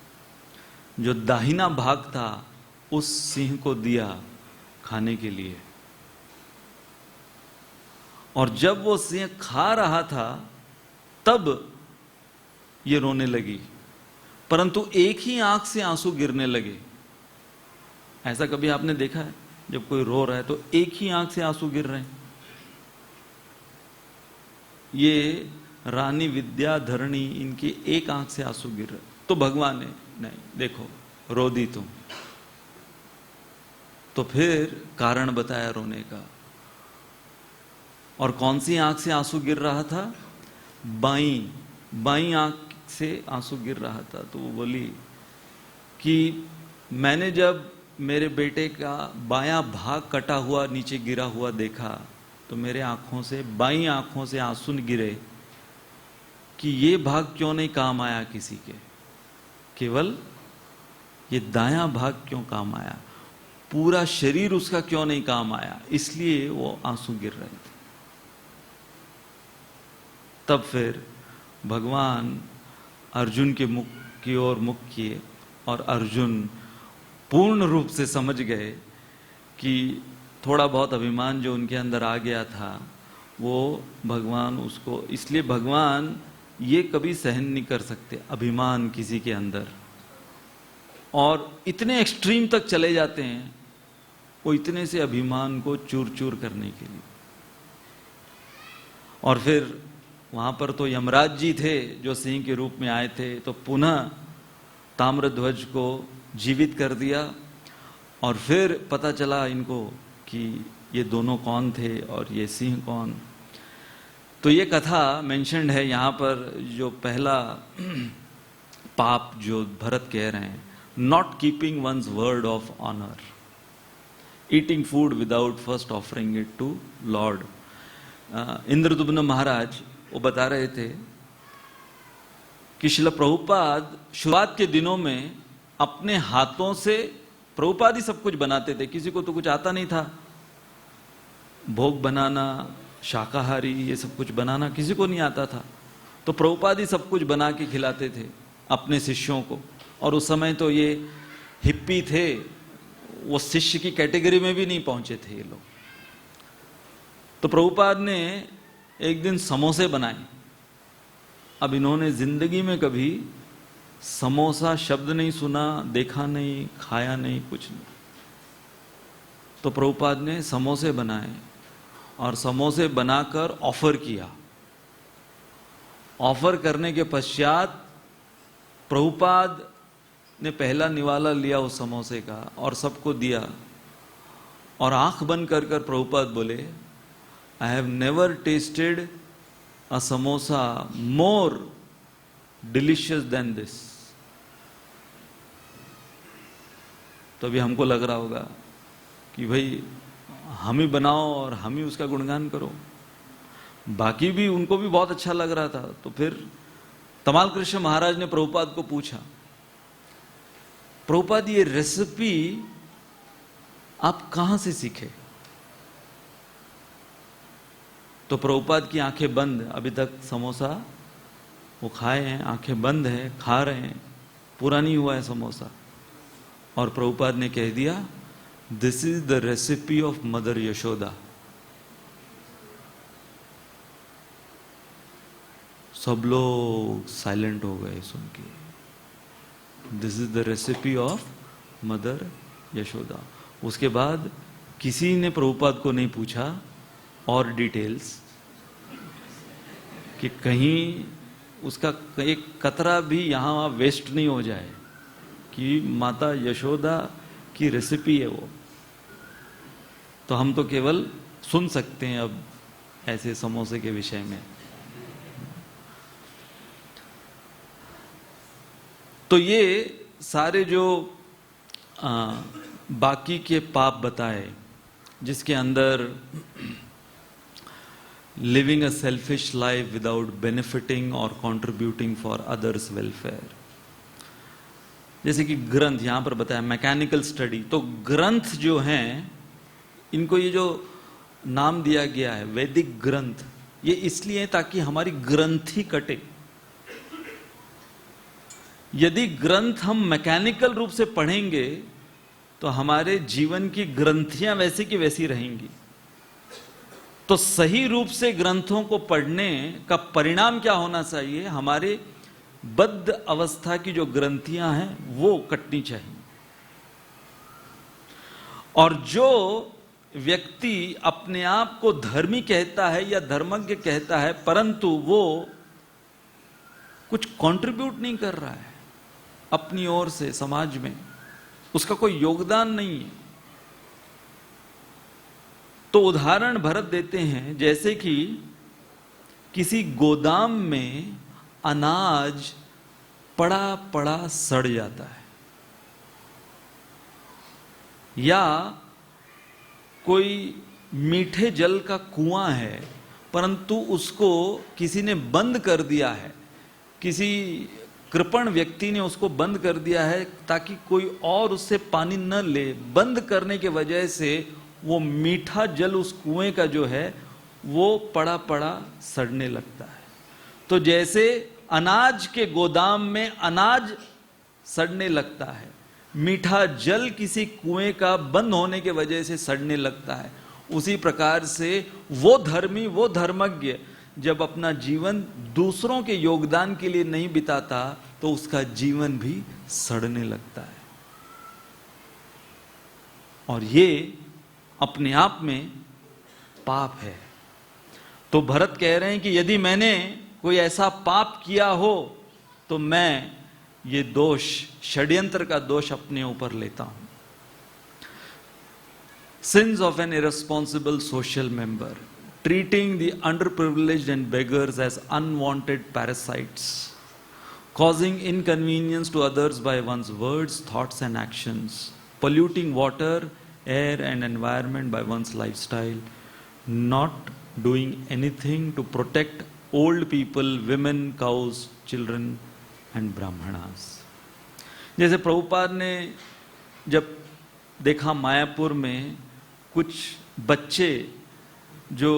जो दाहिना भाग था उस सिंह को दिया खाने के लिए। और जब वो सिंह खा रहा था तब ये रोने लगी, परंतु एक ही आंख से आंसू गिरने लगे। ऐसा कभी आपने देखा है? जब कोई रो रहा है तो एक ही आंख से आंसू गिर रहे हैं। ये रानी विद्याधरणी, इनकी एक आंख से आंसू गिर रहे। तो भगवान ने, नहीं देखो, रो दी तुम। तो फिर कारण बताया रोने का। और कौन सी आंख से आंसू गिर रहा था? बाईं आंख से आंसू गिर रहा था। तो वो बोली कि मैंने जब मेरे बेटे का बायां भाग कटा हुआ नीचे गिरा हुआ देखा तो मेरे आंखों से, बाईं आंखों से आंसू गिरे कि ये भाग क्यों नहीं काम आया किसी के, केवल ये दायां भाग क्यों काम आया, पूरा शरीर उसका क्यों नहीं काम आया, इसलिए वो आंसू गिर रहे थे। तब फिर भगवान अर्जुन के मुख की ओर मुख किए और अर्जुन पूर्ण रूप से समझ गए कि थोड़ा बहुत अभिमान जो उनके अंदर आ गया था वो भगवान उसको, इसलिए भगवान ये कभी सहन नहीं कर सकते अभिमान किसी के अंदर, और इतने एक्सट्रीम तक चले जाते हैं वो इतने से अभिमान को चूर चूर करने के लिए। और फिर वहां पर तो यमराज जी थे जो सिंह के रूप में आए थे, तो पुनः ताम्रध्वज को जीवित कर दिया। और फिर पता चला इनको कि ये दोनों कौन थे और ये सिंह कौन। तो ये कथा मेंशन्ड है यहाँ पर। जो पहला पाप जो भरत कह रहे हैं, not keeping one's word of honour, eating food without first offering it to lord. Indradyumna Maharaj वो बता रहे थे कि श्रील प्रभुपाद शुरुआत के दिनों में अपने हाथों से, प्रभुपाद ही सब कुछ बनाते थे, किसी को तो कुछ आता नहीं था, भोग बनाना, शाकाहारी ये सब कुछ बनाना किसी को नहीं आता था। तो प्रभुपाद ही सब कुछ बना के खिलाते थे अपने शिष्यों को। और उस समय तो ये हिप्पी थे, वो शिष्य की कैटेगरी में भी नहीं पहुंचे थे ये लोग। तो प्रभुपाद ने एक दिन समोसे बनाए। अब इन्होंने जिंदगी में कभी समोसा शब्द नहीं सुना, देखा नहीं, खाया नहीं, कुछ नहीं। तो प्रभुपाद ने समोसे बनाए और समोसे बनाकर ऑफर किया। ऑफर करने के पश्चात प्रभुपाद ने पहला निवाला लिया उस समोसे का और सबको दिया, और आंख बंद कर कर प्रभुपाद बोले, I have never tasted a samosa more delicious than this. तो अभी हमको लग रहा होगा कि भाई हम ही बनाओ और हम ही उसका गुणगान करो। बाकी भी उनको भी बहुत अच्छा लग रहा था। तो फिर तमाल कृष्ण महाराज ने प्रभुपाद को पूछा, प्रभुपाद ये रेसिपी आप कहां से सीखे? तो प्रभुपाद की आंखें बंद, अभी तक समोसा वो खाए हैं, आंखें बंद है, खा रहे हैं, पूरा नहीं हुआ है समोसा। और प्रभुपाद ने कह दिया, this is the recipe of mother Yashoda. सब लोग साइलेंट हो गए सुन के। This is the recipe of mother Yashoda. उसके बाद किसी ने प्रभुपाद को नहीं पूछा और डिटेल्स, कि कहीं उसका एक कतरा भी यहां वहां वेस्ट नहीं हो जाए कि माता यशोदा की रेसिपी है वो। तो हम तो केवल सुन सकते हैं अब ऐसे समोसे के विषय में। तो ये सारे जो बाकी के पाप बताए, जिसके अंदर living a selfish life without benefiting और कंट्रीब्यूटिंग फॉर अदर्स वेलफेयर, जैसे कि ग्रंथ यहां पर बताया मैकेनिकल स्टडी। तो ग्रंथ जो हैं, इनको ये जो नाम दिया गया है वैदिक ग्रंथ, ये इसलिए ताकि हमारी ग्रंथि कटे। यदि ग्रंथ हम मैकेनिकल रूप से पढ़ेंगे तो हमारे जीवन की ग्रंथियां वैसी की वैसी रहेंगी। तो सही रूप से ग्रंथों को पढ़ने का परिणाम क्या होना चाहिए? हमारे बद्ध अवस्था की जो ग्रंथियां हैं वो कटनी चाहिए। और जो व्यक्ति अपने आप को धर्मी कहता है या धर्मज्ञ कहता है, परंतु वो कुछ कंट्रीब्यूट नहीं कर रहा है अपनी ओर से समाज में, उसका कोई योगदान नहीं है, तो उदाहरण भरत देते हैं, जैसे कि किसी गोदाम में अनाज पड़ा पड़ा सड़ जाता है, या कोई मीठे जल का कुआं है परंतु उसको किसी ने बंद कर दिया है, किसी कृपण व्यक्ति ने उसको बंद कर दिया है ताकि कोई और उससे पानी न ले। बंद करने के वजह से वो मीठा जल उस कुएं का जो है वो पड़ा पड़ा सड़ने लगता है। तो जैसे अनाज के गोदाम में अनाज सड़ने लगता है, मीठा जल किसी कुएं का बंद होने के वजह से सड़ने लगता है, उसी प्रकार से वो धर्मी, वो धर्मज्ञ जब अपना जीवन दूसरों के योगदान के लिए नहीं बिताता तो उसका जीवन भी सड़ने लगता है। और ये अपने आप में पाप है। तो भरत कह रहे हैं कि यदि मैंने कोई ऐसा पाप किया हो तो मैं ये दोष, षड्यंत्र का दोष अपने ऊपर लेता हूं। Sins of an irresponsible social member, treating the underprivileged and beggars as unwanted parasites, causing inconvenience to others by one's words, thoughts and actions, polluting water, air and environment by one's lifestyle, not doing anything to protect old people, women, cows, children and brahmanas. जैसे प्रभुपाद ने जब देखा मायापुर में कुछ बच्चे जो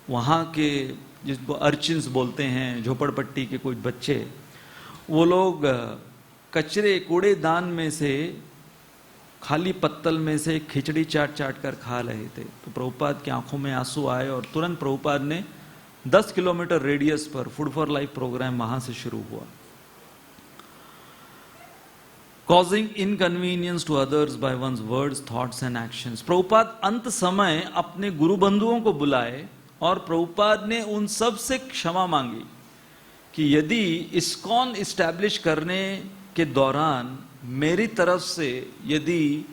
वहाँ के जिसको अर्चिन्स बोलते हैं, झोपड़पट्टी के कुछ बच्चे, वो लोग कचरे कूड़ेदान में से, खाली पत्तल में से खिचड़ी चाट चाट कर खा रहे थे। तो प्रभुपाद की आंखों में आंसू आए और तुरंत प्रभुपाद ने 10 किलोमीटर रेडियस पर फूड फॉर लाइफ प्रोग्राम वहाँ से शुरू हुआ। causing inconvenience to others by one's words, thoughts and actions. Prabhupada अंत समय अपने गुरु बंधुओं को बुलाए और प्रभुपाद ने उन सब से क्षमा मांगी कि यदि इस्कॉन इस्टेब्लिश करने के दौरान मेरी तरफ से यदि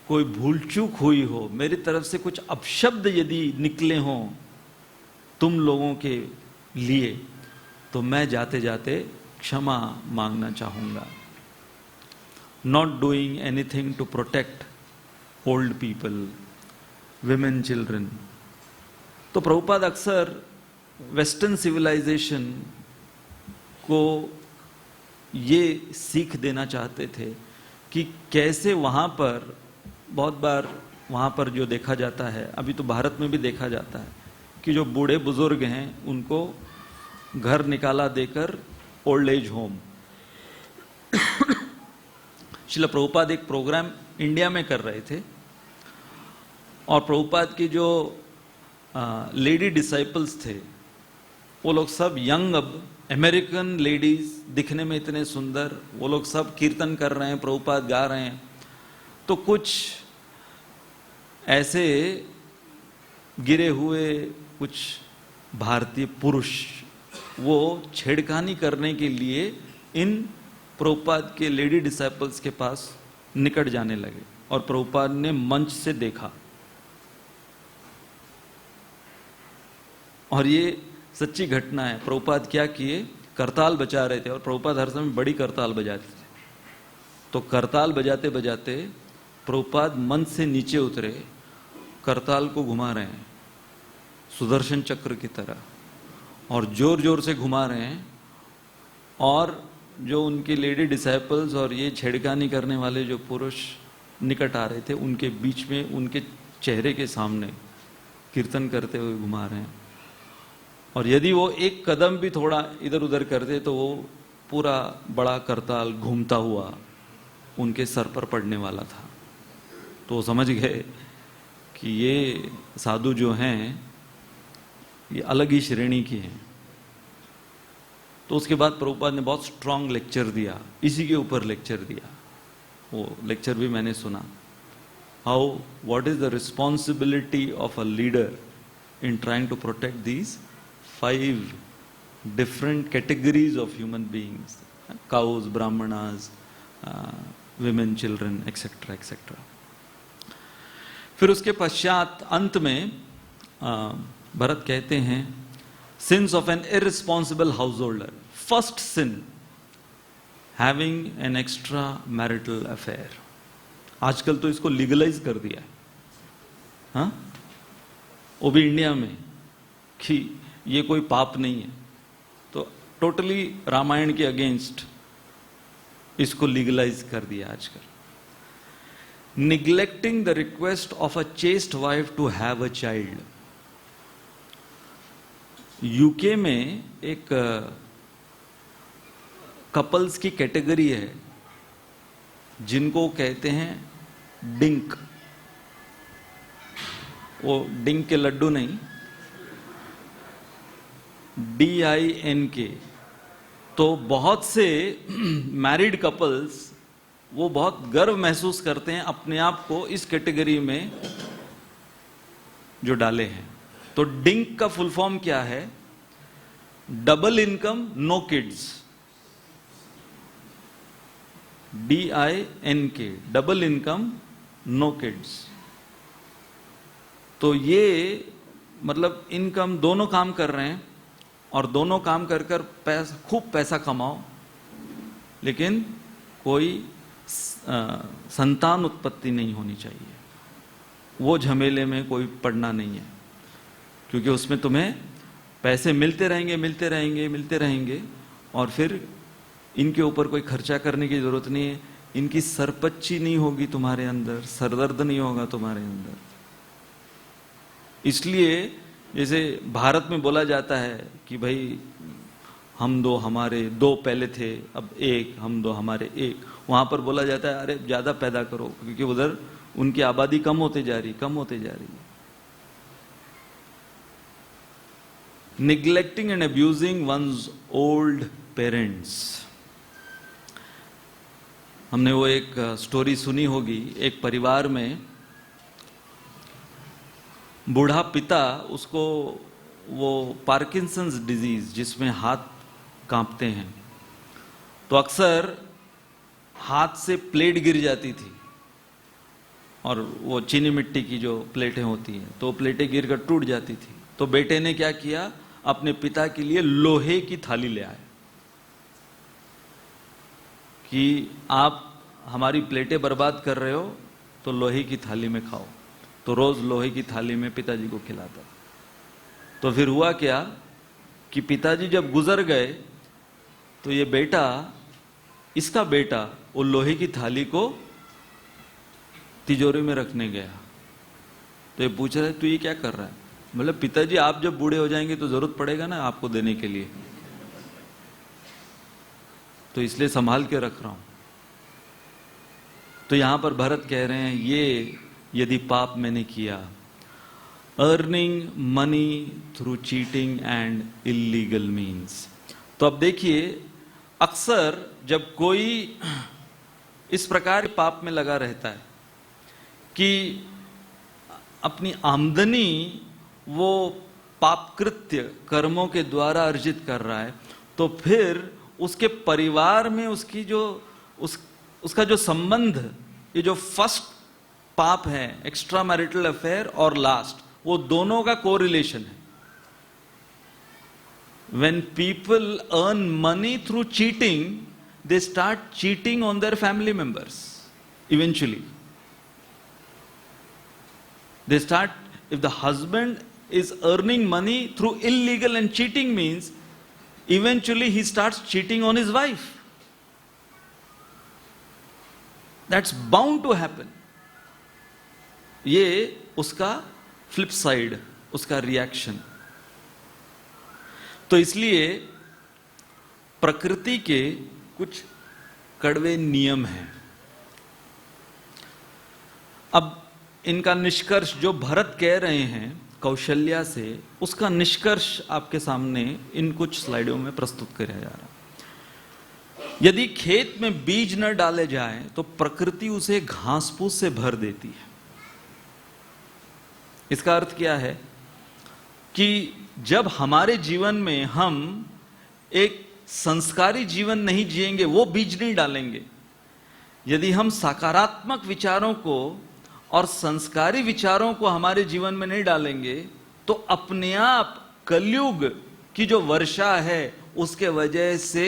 कोई भूल चूक हुई हो, मेरी तरफ से कुछ अपशब्द यदि निकले हों तुम लोगों के लिए, तो मैं जाते जाते क्षमा मांगना चाहूंगा. Not doing anything to protect old people, women, children. तो प्रभुपाद अक्सर वेस्टर्न सिविलाइजेशन को ये सीख देना चाहते थे कि कैसे वहाँ पर, बहुत बार वहाँ पर जो देखा जाता है, अभी तो भारत में भी देखा जाता है कि जो बूढ़े बुजुर्ग हैं उनको घर निकाला देकर old age home. Srila Prabhupada एक प्रोग्राम इंडिया में कर रहे थे और प्रभुपाद की जो लेडी डिसाइपल्स थे वो लोग सब यंग, अब अमेरिकन लेडीज, दिखने में इतने सुंदर, वो लोग सब कीर्तन कर रहे हैं, प्रभुपाद गा रहे हैं. तो कुछ ऐसे गिरे हुए कुछ भारतीय पुरुष वो छेड़खानी करने के लिए इन प्रभुपाद के लेडी डिसाइपल्स के पास निकट जाने लगे और प्रभुपाद ने मंच से देखा. और ये सच्ची घटना है. प्रभुपाद क्या किए, करताल बजा रहे थे और प्रभुपाद हर समय बड़ी करताल बजाते थे. तो करताल बजाते बजाते प्रभुपाद मंच से नीचे उतरे, करताल को घुमा रहे हैं सुदर्शन चक्र की तरह और जोर जोर से घुमा रहे हैं. और जो उनके लेडी डिसाइपल्स और ये छेड़खानी करने वाले जो पुरुष निकट आ रहे थे उनके बीच में, उनके चेहरे के सामने कीर्तन करते हुए घुमा रहे हैं. और यदि वो एक कदम भी थोड़ा इधर उधर करते तो वो पूरा बड़ा करताल घूमता हुआ उनके सर पर पड़ने वाला था. तो वो समझ गए कि ये साधु जो हैं ये अलग ही श्रेणी की हैं. तो उसके बाद प्रभुपाद ने बहुत स्ट्रांग लेक्चर दिया, इसी के ऊपर लेक्चर दिया. वो लेक्चर भी मैंने सुना. How, what is the responsibility of a leader in trying to protect these 5 different categories of human beings, cows, brahmanas, women, children, etcetera etcetera. फिर उसके पश्चात अंत में भरत कहते हैं, sins of an irresponsible householder. First sin, having an extramarital affair. आजकल तो इसको लीगलाइज कर दिया है, हाँ, वो भी इंडिया में, कि ये कोई पाप नहीं है. तो टोटली रामायण के अगेंस्ट इसको लीगलाइज कर दिया आजकल. Neglecting the request of a chaste wife to have a child. UK में एक कपल्स की कैटेगरी है जिनको कहते हैं डिंक. वो डिंक के लड्डू नहीं, DINK. तो बहुत से मैरिड कपल्स वो बहुत गर्व महसूस करते हैं अपने आप को इस कैटेगरी में जो डाले हैं. तो डिंक का फुल फॉर्म क्या है? Double income no kids. DINK, double income no kids. तो ये मतलब इनकम दोनों काम कर रहे हैं और दोनों काम कर कर खूब पैसा कमाओ, लेकिन कोई संतान उत्पत्ति नहीं होनी चाहिए. वो झमेले में कोई पड़ना नहीं है, क्योंकि उसमें तुम्हें पैसे मिलते रहेंगे मिलते रहेंगे मिलते रहेंगे और फिर इनके ऊपर कोई खर्चा करने की जरूरत नहीं है. इनकी सरपच्ची नहीं होगी तुम्हारे अंदर, सरदर्द नहीं होगा तुम्हारे अंदर. इसलिए जैसे भारत में बोला जाता है कि भाई हम दो हमारे दो पहले थे, अब एक, हम दो हमारे एक. वहां पर बोला जाता है अरे ज्यादा पैदा करो, क्योंकि उधर उनकी आबादी कम होते जा रही, कम होते जा रही है. Neglecting and abusing one's old parents. हमने वो एक स्टोरी सुनी होगी, एक परिवार में बूढ़ा पिता, उसको वो पार्किंसंस डिजीज जिसमें हाथ कांपते हैं, तो अक्सर हाथ से प्लेट गिर जाती थी और वो चीनी मिट्टी की जो प्लेटें होती हैं तो प्लेटें गिरकर टूट जाती थी। तो बेटे ने क्या किया, अपने पिता के लिए लोहे की थाली ले आए कि आप हमारी प्लेटें बर्बाद कर रहे हो तो लोहे की थाली में खाओ। तो रोज लोहे की थाली में पिताजी को खिलाता। तो फिर हुआ क्या कि पिताजी जब गुजर गए तो ये बेटा, इसका बेटा, वो लोहे की थाली को तिजोरी में रखने गया। तो ये पूछ रहा है तू ये क्या कर रहा है? बोले पिताजी आप जब बूढ़े हो जाएंगे तो जरूरत पड़ेगा ना आपको देने के लिए, तो इसलिए संभाल के रख रहा हूं। तो यहां पर भरत कह रहे हैं ये यदि पाप मैंने किया, earning money through cheating and illegal means. तो अब देखिए, अक्सर जब कोई इस प्रकार के पाप में लगा रहता है कि अपनी आमदनी वो पापकृत्य कर्मों के द्वारा अर्जित कर रहा है, तो फिर उसके परिवार में उसकी जो उसका जो संबंध, ये जो फर्स्ट पाप है एक्स्ट्रा मैरिटल अफेयर और लास्ट, वो दोनों का कोरिलेशन है। When people earn money through cheating, they start cheating on their family members eventually. They start, if the husband is earning money through illegal and cheating means, eventually he starts cheating on his wife. That's bound to happen. ये उसका flip side, उसका reaction. तो इसलिए प्रकृति के कुछ कड़वे नियम हैं। अब इनका निष्कर्ष जो भरत कह रहे हैं कौशल्या से, उसका निष्कर्ष आपके सामने इन कुछ स्लाइडों में प्रस्तुत किया जा रहा है। यदि खेत में बीज न डाले जाए तो प्रकृति उसे घास फूस से भर देती है। इसका अर्थ क्या है कि जब हमारे जीवन में हम एक संस्कारी जीवन नहीं जिएंगे, वो बीज नहीं डालेंगे, यदि हम सकारात्मक विचारों को और संस्कारी विचारों को हमारे जीवन में नहीं डालेंगे, तो अपने आप कलयुग की जो वर्षा है उसके वजह से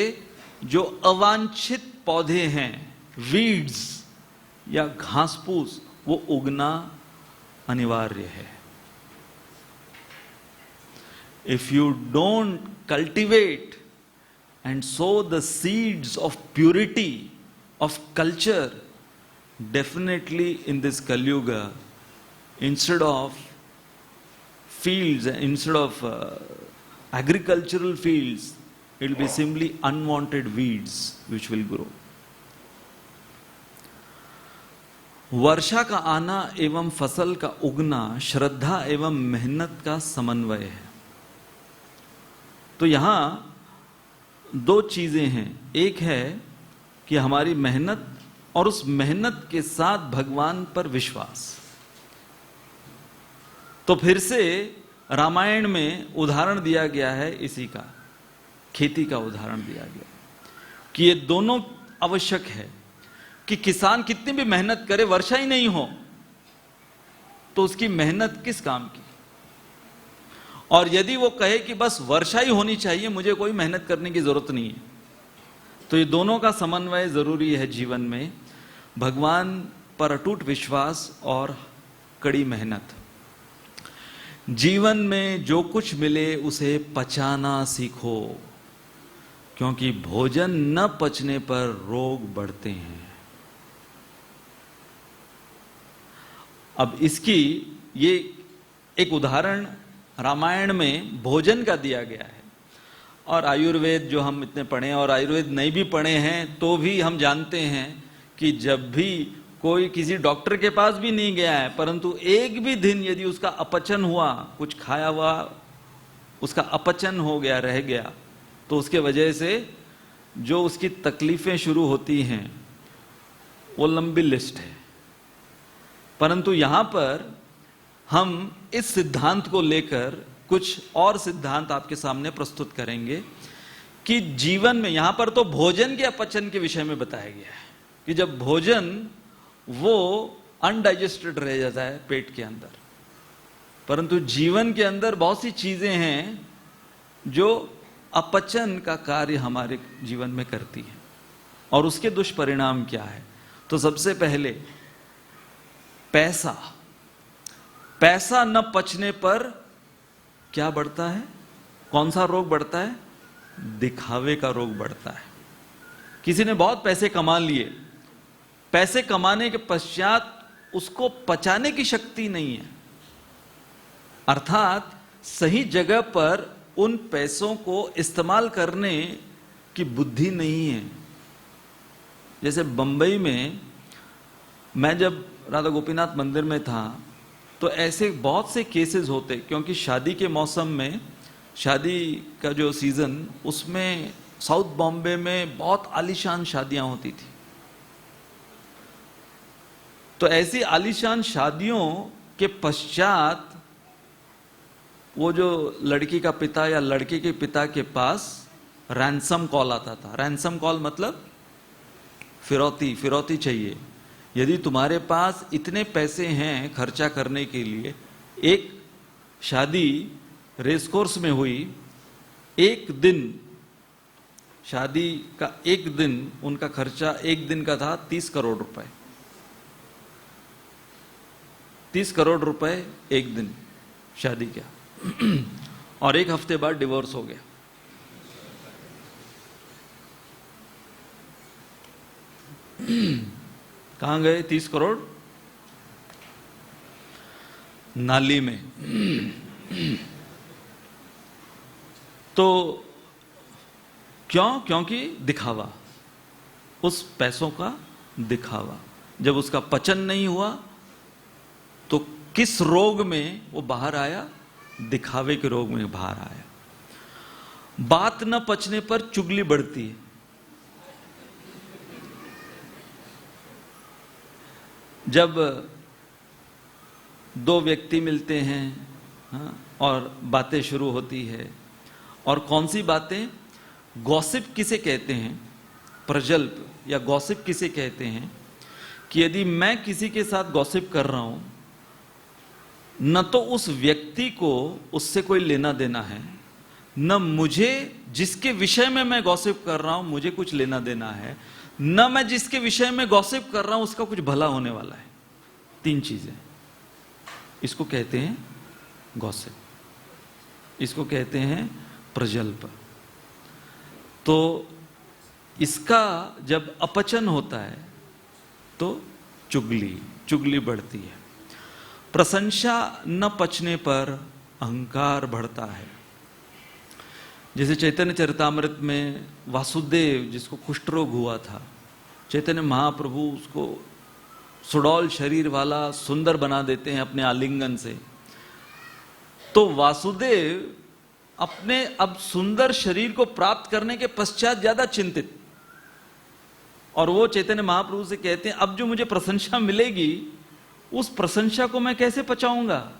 जो अवांछित पौधे हैं, वीड्स या घास फूस, वो उगना अनिवार्य है। If you don't cultivate and sow the seeds of purity, of culture, definitely in this Kali Yuga, instead of fields, instead of agricultural fields, it will be simply unwanted weeds which will grow. वर्षा का आना एवं फसल का उगना श्रद्धा एवं मेहनत का समन्वय है। तो यहां दो चीजें हैं। एक है कि हमारी मेहनत और उस मेहनत के साथ भगवान पर विश्वास। तो फिर से रामायण में उदाहरण दिया गया है इसी का, खेती का उदाहरण दिया गया कि ये दोनों आवश्यक है कि किसान कितनी भी मेहनत करे, वर्षा ही नहीं हो तो उसकी मेहनत किस काम की। और यदि वो कहे कि बस वर्षा ही होनी चाहिए, मुझे कोई मेहनत करने की जरूरत नहीं है, तो ये दोनों का समन्वय जरूरी है जीवन में। भगवान पर अटूट विश्वास और कड़ी मेहनत। जीवन में जो कुछ मिले उसे पचाना सीखो, क्योंकि भोजन न पचने पर रोग बढ़ते हैं। अब इसकी ये एक उदाहरण रामायण में भोजन का दिया गया है। और आयुर्वेद जो हम इतने पढ़े हैं और आयुर्वेद नहीं भी पढ़े हैं तो भी हम जानते हैं कि जब भी कोई किसी डॉक्टर के पास भी नहीं गया है, परंतु एक भी दिन यदि उसका अपचन हुआ, कुछ खाया हुआ उसका अपचन हो गया, रह गया, तो उसके वजह से जो उसकी तकलीफें शुरू होती हैं वो लंबी लिस्ट है। परंतु यहां पर हम इस सिद्धांत को लेकर कुछ और सिद्धांत आपके सामने प्रस्तुत करेंगे कि जीवन में, यहां पर तो भोजन के अपचन के विषय में बताया गया है कि जब भोजन वो अनडाइजेस्टेड रह जाता है पेट के अंदर, परंतु जीवन के अंदर बहुत सी चीजें हैं जो अपचन का कार्य हमारे जीवन में करती हैं और उसके दुष्परिणाम क्या है। तो सबसे पहले पैसा न पचने पर क्या बढ़ता है? कौन सा रोग बढ़ता है? दिखावे का रोग बढ़ता है। किसी ने बहुत पैसे कमा लिए, पैसे कमाने के पश्चात उसको पचाने की शक्ति नहीं है, अर्थात सही जगह पर उन पैसों को इस्तेमाल करने की बुद्धि नहीं है। जैसे बंबई में मैं जब राधा गोपीनाथ मंदिर में था तो ऐसे बहुत से केसेस होते, क्योंकि शादी के मौसम में, शादी का जो सीजन, उसमें साउथ बॉम्बे में बहुत आलीशान शादियां होती थी। तो ऐसी आलीशान शादियों के पश्चात वो जो लड़की का पिता या लड़के के पिता के पास रैंसम कॉल आता था। रैंसम कॉल मतलब फिरौती चाहिए। यदि तुम्हारे पास इतने पैसे हैं खर्चा करने के लिए, एक शादी रेसकोर्स में हुई, एक दिन शादी का, एक दिन उनका खर्चा एक दिन का था 30 करोड़ रुपए। 30 करोड़ रुपए एक दिन शादी का, और एक हफ्ते बाद डिवोर्स हो गया। कहां गए 30 करोड़? नाली में। तो क्यों? क्योंकि दिखावा, उस पैसों का दिखावा। जब उसका पचन नहीं हुआ तो किस रोग में वो बाहर आया? दिखावे के रोग में बाहर आया। बात न पचने पर चुगली बढ़ती है। जब दो व्यक्ति मिलते हैं, हाँ, और बातें शुरू होती है, और कौन सी बातें? गॉसिप किसे कहते हैं? प्रजल्प या गॉसिप किसे कहते हैं? कि यदि मैं किसी के साथ गॉसिप कर रहा हूं, न तो उस व्यक्ति को उससे कोई लेना देना है, न मुझे जिसके विषय में मैं गॉसिप कर रहा हूं मुझे कुछ लेना देना है, न मैं जिसके विषय में गॉसिप कर रहा हूं उसका कुछ भला होने वाला है। 3 चीजें। इसको कहते हैं गॉसिप, इसको कहते हैं प्रजल्प। तो इसका जब अपचन होता है तो चुगली बढ़ती है। प्रशंसा न पचने पर अहंकार बढ़ता है। जैसे चैतन्य चरितामृत में वासुदेव, जिसको कुष्ठ रोग हुआ था, चैतन्य महाप्रभु उसको सुडौल शरीर वाला सुंदर बना देते हैं अपने आलिंगन से। तो वासुदेव अपने अब सुंदर शरीर को प्राप्त करने के पश्चात ज्यादा चिंतित, और वो चैतन्य महाप्रभु से कहते हैं अब जो मुझे प्रशंसा मिलेगी उस प्रशंसा को मैं कैसे पचाऊंगा?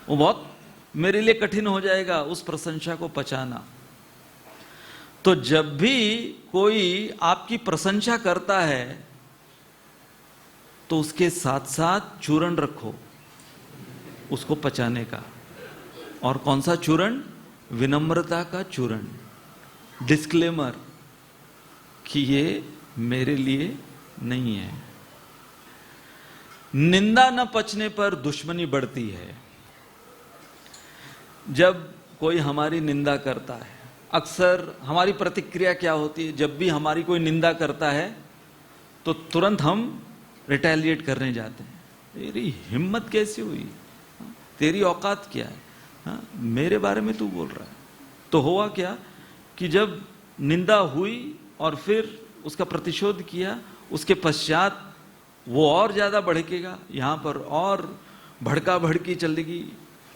वो बहुत मेरे लिए कठिन हो जाएगा उस प्रशंसा को पचाना। तो जब भी कोई आपकी प्रशंसा करता है तो उसके साथ साथ चूर्ण रखो उसको पचाने का। और कौन सा चूर्ण? विनम्रता का चूर्ण, डिस्क्लेमर कि ये मेरे लिए नहीं है। निंदा न पचने पर दुश्मनी बढ़ती है। जब कोई हमारी निंदा करता है, अक्सर हमारी प्रतिक्रिया क्या होती है? जब भी हमारी कोई निंदा करता है तो तुरंत हम रिटेलिएट करने जाते हैं। तेरी हिम्मत कैसी हुई? तेरी औकात क्या है? हाँ, मेरे बारे में तू बोल रहा है। तो हुआ क्या कि जब निंदा हुई और फिर उसका प्रतिशोध किया, उसके पश्चात वो और ज्यादा भड़केगा, यहां पर और भड़का भड़की चलेगी।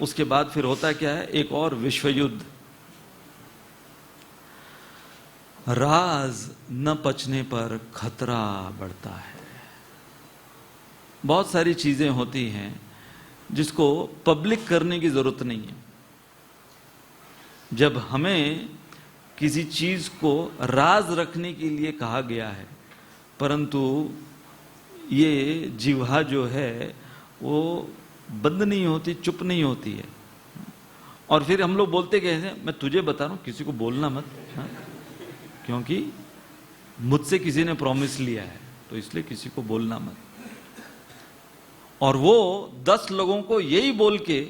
उसके बाद फिर होता क्या है? एक और विश्व युद्ध। राज न पचने पर खतरा बढ़ता है। बहुत सारी चीजें होती हैं जिसको पब्लिक करने की जरूरत नहीं है। जब हमें किसी चीज को राज रखने के लिए कहा गया है, परंतु ये जिह्वा जो है वो बंद नहीं होती, चुप नहीं होती है। और फिर हम लोग बोलते कैसे, मैं तुझे बता रहा हूं किसी को बोलना मत, हाँ? क्योंकि मुझसे किसी ने प्रॉमिस लिया है तो इसलिए किसी को बोलना मत। और वो 10 लोगों को यही बोल के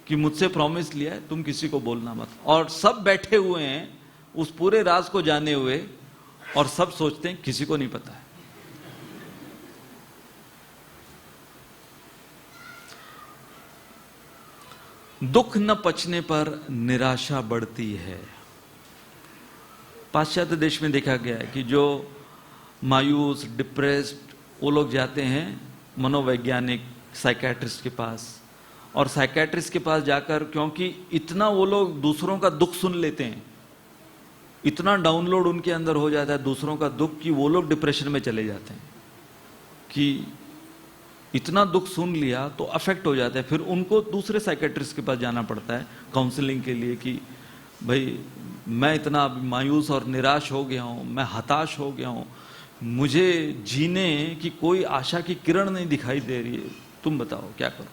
कि मुझसे प्रॉमिस लिया है, तुम किसी को बोलना मत। और सब बैठे हुए हैं उस पूरे राज को जाने हुए, और सब सोचते हैं किसी को नहीं पता है। दुख न पचने पर निराशा बढ़ती है। पाश्चात्य देश में देखा गया है कि जो मायूस, डिप्रेस्ड, वो लोग जाते हैं मनोवैज्ञानिक साइकेट्रिस्ट के पास, और साइकेट्रिस्ट के पास जाकर, क्योंकि इतना वो लोग दूसरों का दुख सुन लेते हैं, इतना डाउनलोड उनके अंदर हो जाता है दूसरों का दुख, कि वो लोग डिप्रेशन में चले जाते हैं। कि इतना दुख सुन लिया तो अफेक्ट हो जाता है, फिर उनको दूसरे साइकेट्रिस्ट के पास जाना पड़ता है काउंसलिंग के लिए कि भाई मैं इतना मायूस और निराश हो गया हूं, मैं हताश हो गया हूं, मुझे जीने की कोई आशा की किरण नहीं दिखाई दे रही है, तुम बताओ क्या करूं।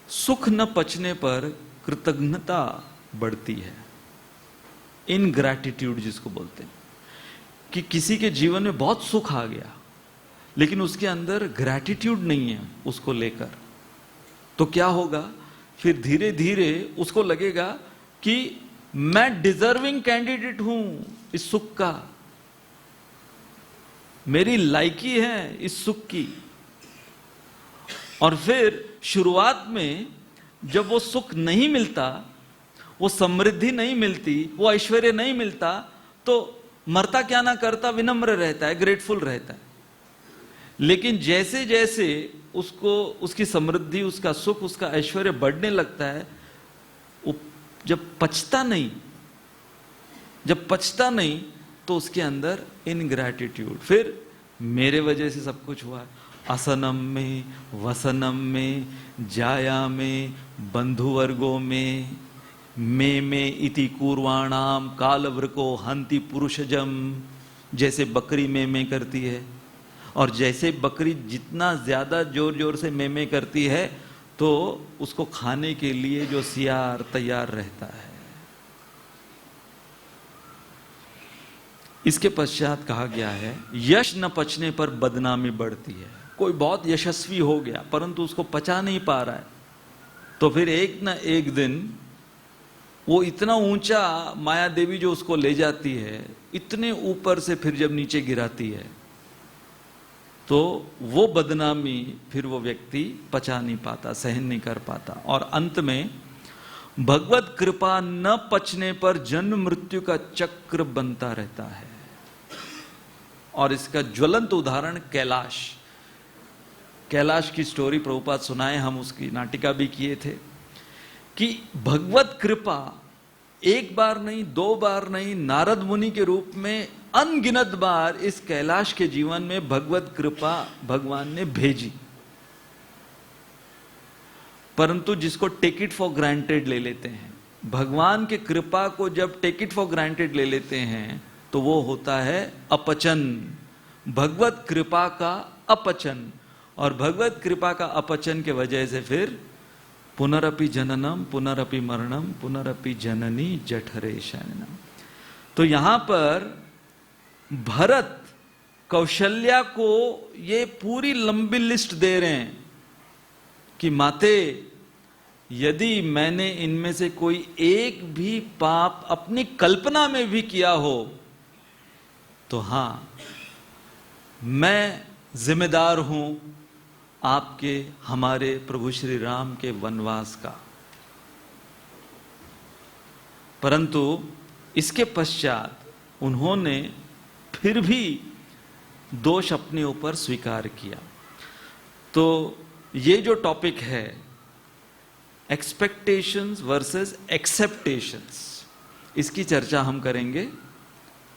सुख न पचने पर कृतज्ञता बढ़ती है, इनग्रैटिट्यूड जिसको बोलते हैं, कि किसी के जीवन में बहुत सुख आ गया लेकिन उसके अंदर ग्रैटिट्यूड नहीं है उसको लेकर, तो क्या होगा, फिर धीरे धीरे उसको लगेगा कि मैं डिजर्विंग कैंडिडेट हूं इस सुख का, मेरी लायकी है इस सुख की। और फिर शुरुआत में जब वो सुख नहीं मिलता, वो समृद्धि नहीं मिलती, वो ऐश्वर्य नहीं मिलता, तो मरता क्या ना करता, विनम्र रहता है, ग्रेटफुल रहता है। लेकिन जैसे जैसे उसको उसकी समृद्धि, उसका सुख, उसका ऐश्वर्य बढ़ने लगता है, वो जब पचता नहीं तो उसके अंदर इनग्रैटिट्यूड, फिर मेरे वजह से सब कुछ हुआ है, असनम में, वसनम में, जाया में, बंधुवर्गों में इति कुर्वाणाम कालवृको हंति पुरुषजम। जैसे बकरी में करती है, और जैसे बकरी जितना ज्यादा जोर जोर से में करती है तो उसको खाने के लिए जो सियार तैयार रहता है। इसके पश्चात कहा गया है यश न पचने पर बदनामी बढ़ती है। कोई बहुत यशस्वी हो गया परंतु उसको पचा नहीं पा रहा है, तो फिर एक न एक दिन वो इतना ऊंचा, माया देवी जो उसको ले जाती है, इतने ऊपर से फिर जब नीचे गिराती है तो वो बदनामी फिर वो व्यक्ति पचा नहीं पाता, सहन नहीं कर पाता, और अंत में भगवत कृपा न पचने पर जन्म मृत्यु का चक्र बनता रहता है। और इसका ज्वलंत उदाहरण कैलाश की स्टोरी प्रभुपाद सुनाए, हम उसकी नाटिका भी किए थे, कि भगवत कृपा एक बार नहीं, 2 बार नहीं, नारद मुनि के रूप में अनगिनत बार इस कैलाश के जीवन में भगवत कृपा भगवान ने भेजी। परंतु जिसको टेक इट फॉर ग्रांटेड ले लेते हैं, भगवान के कृपा को जब टेक इट फॉर ग्रांटेड ले लेते हैं तो वो होता है अपचन, भगवत कृपा का अपचन। और भगवत कृपा का अपचन के वजह से फिर पुनरपि जननम पुनरपि मरणम पुनरपि जननी जठरे शयनम। तो यहां पर भरत कौशल्या को ये पूरी लंबी लिस्ट दे रहे हैं कि माते, यदि मैंने इनमें से कोई एक भी पाप अपनी कल्पना में भी किया हो तो हां, मैं जिम्मेदार हूं आपके, हमारे प्रभु श्री राम के वनवास का। परंतु इसके पश्चात उन्होंने फिर भी दोष अपने ऊपर स्वीकार किया। तो ये जो टॉपिक है एक्सपेक्टेशंस वर्सेस एक्सेप्टेशंस, इसकी चर्चा हम करेंगे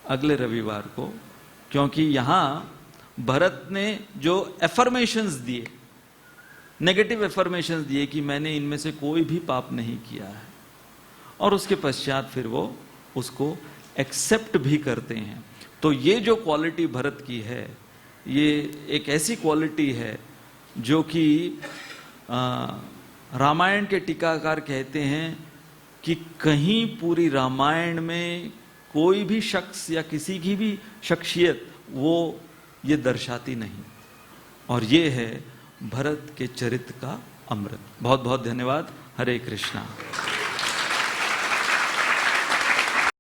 अगले रविवार को, क्योंकि यहां भरत ने जो एफर्मेशंस दिए, नेगेटिव एफर्मेशंस दिए कि मैंने इनमें से कोई भी पाप नहीं किया है, और उसके पश्चात फिर वो उसको एक्सेप्ट भी करते हैं। तो ये जो क्वालिटी भरत की है, ये एक ऐसी क्वालिटी है जो कि रामायण के टीकाकार कहते हैं कि कहीं पूरी रामायण में कोई भी शख्स या किसी की भी शख्सियत वो ये दर्शाती नहीं, और ये है भरत के चरित्र का अमृत। बहुत बहुत धन्यवाद। हरे कृष्णा।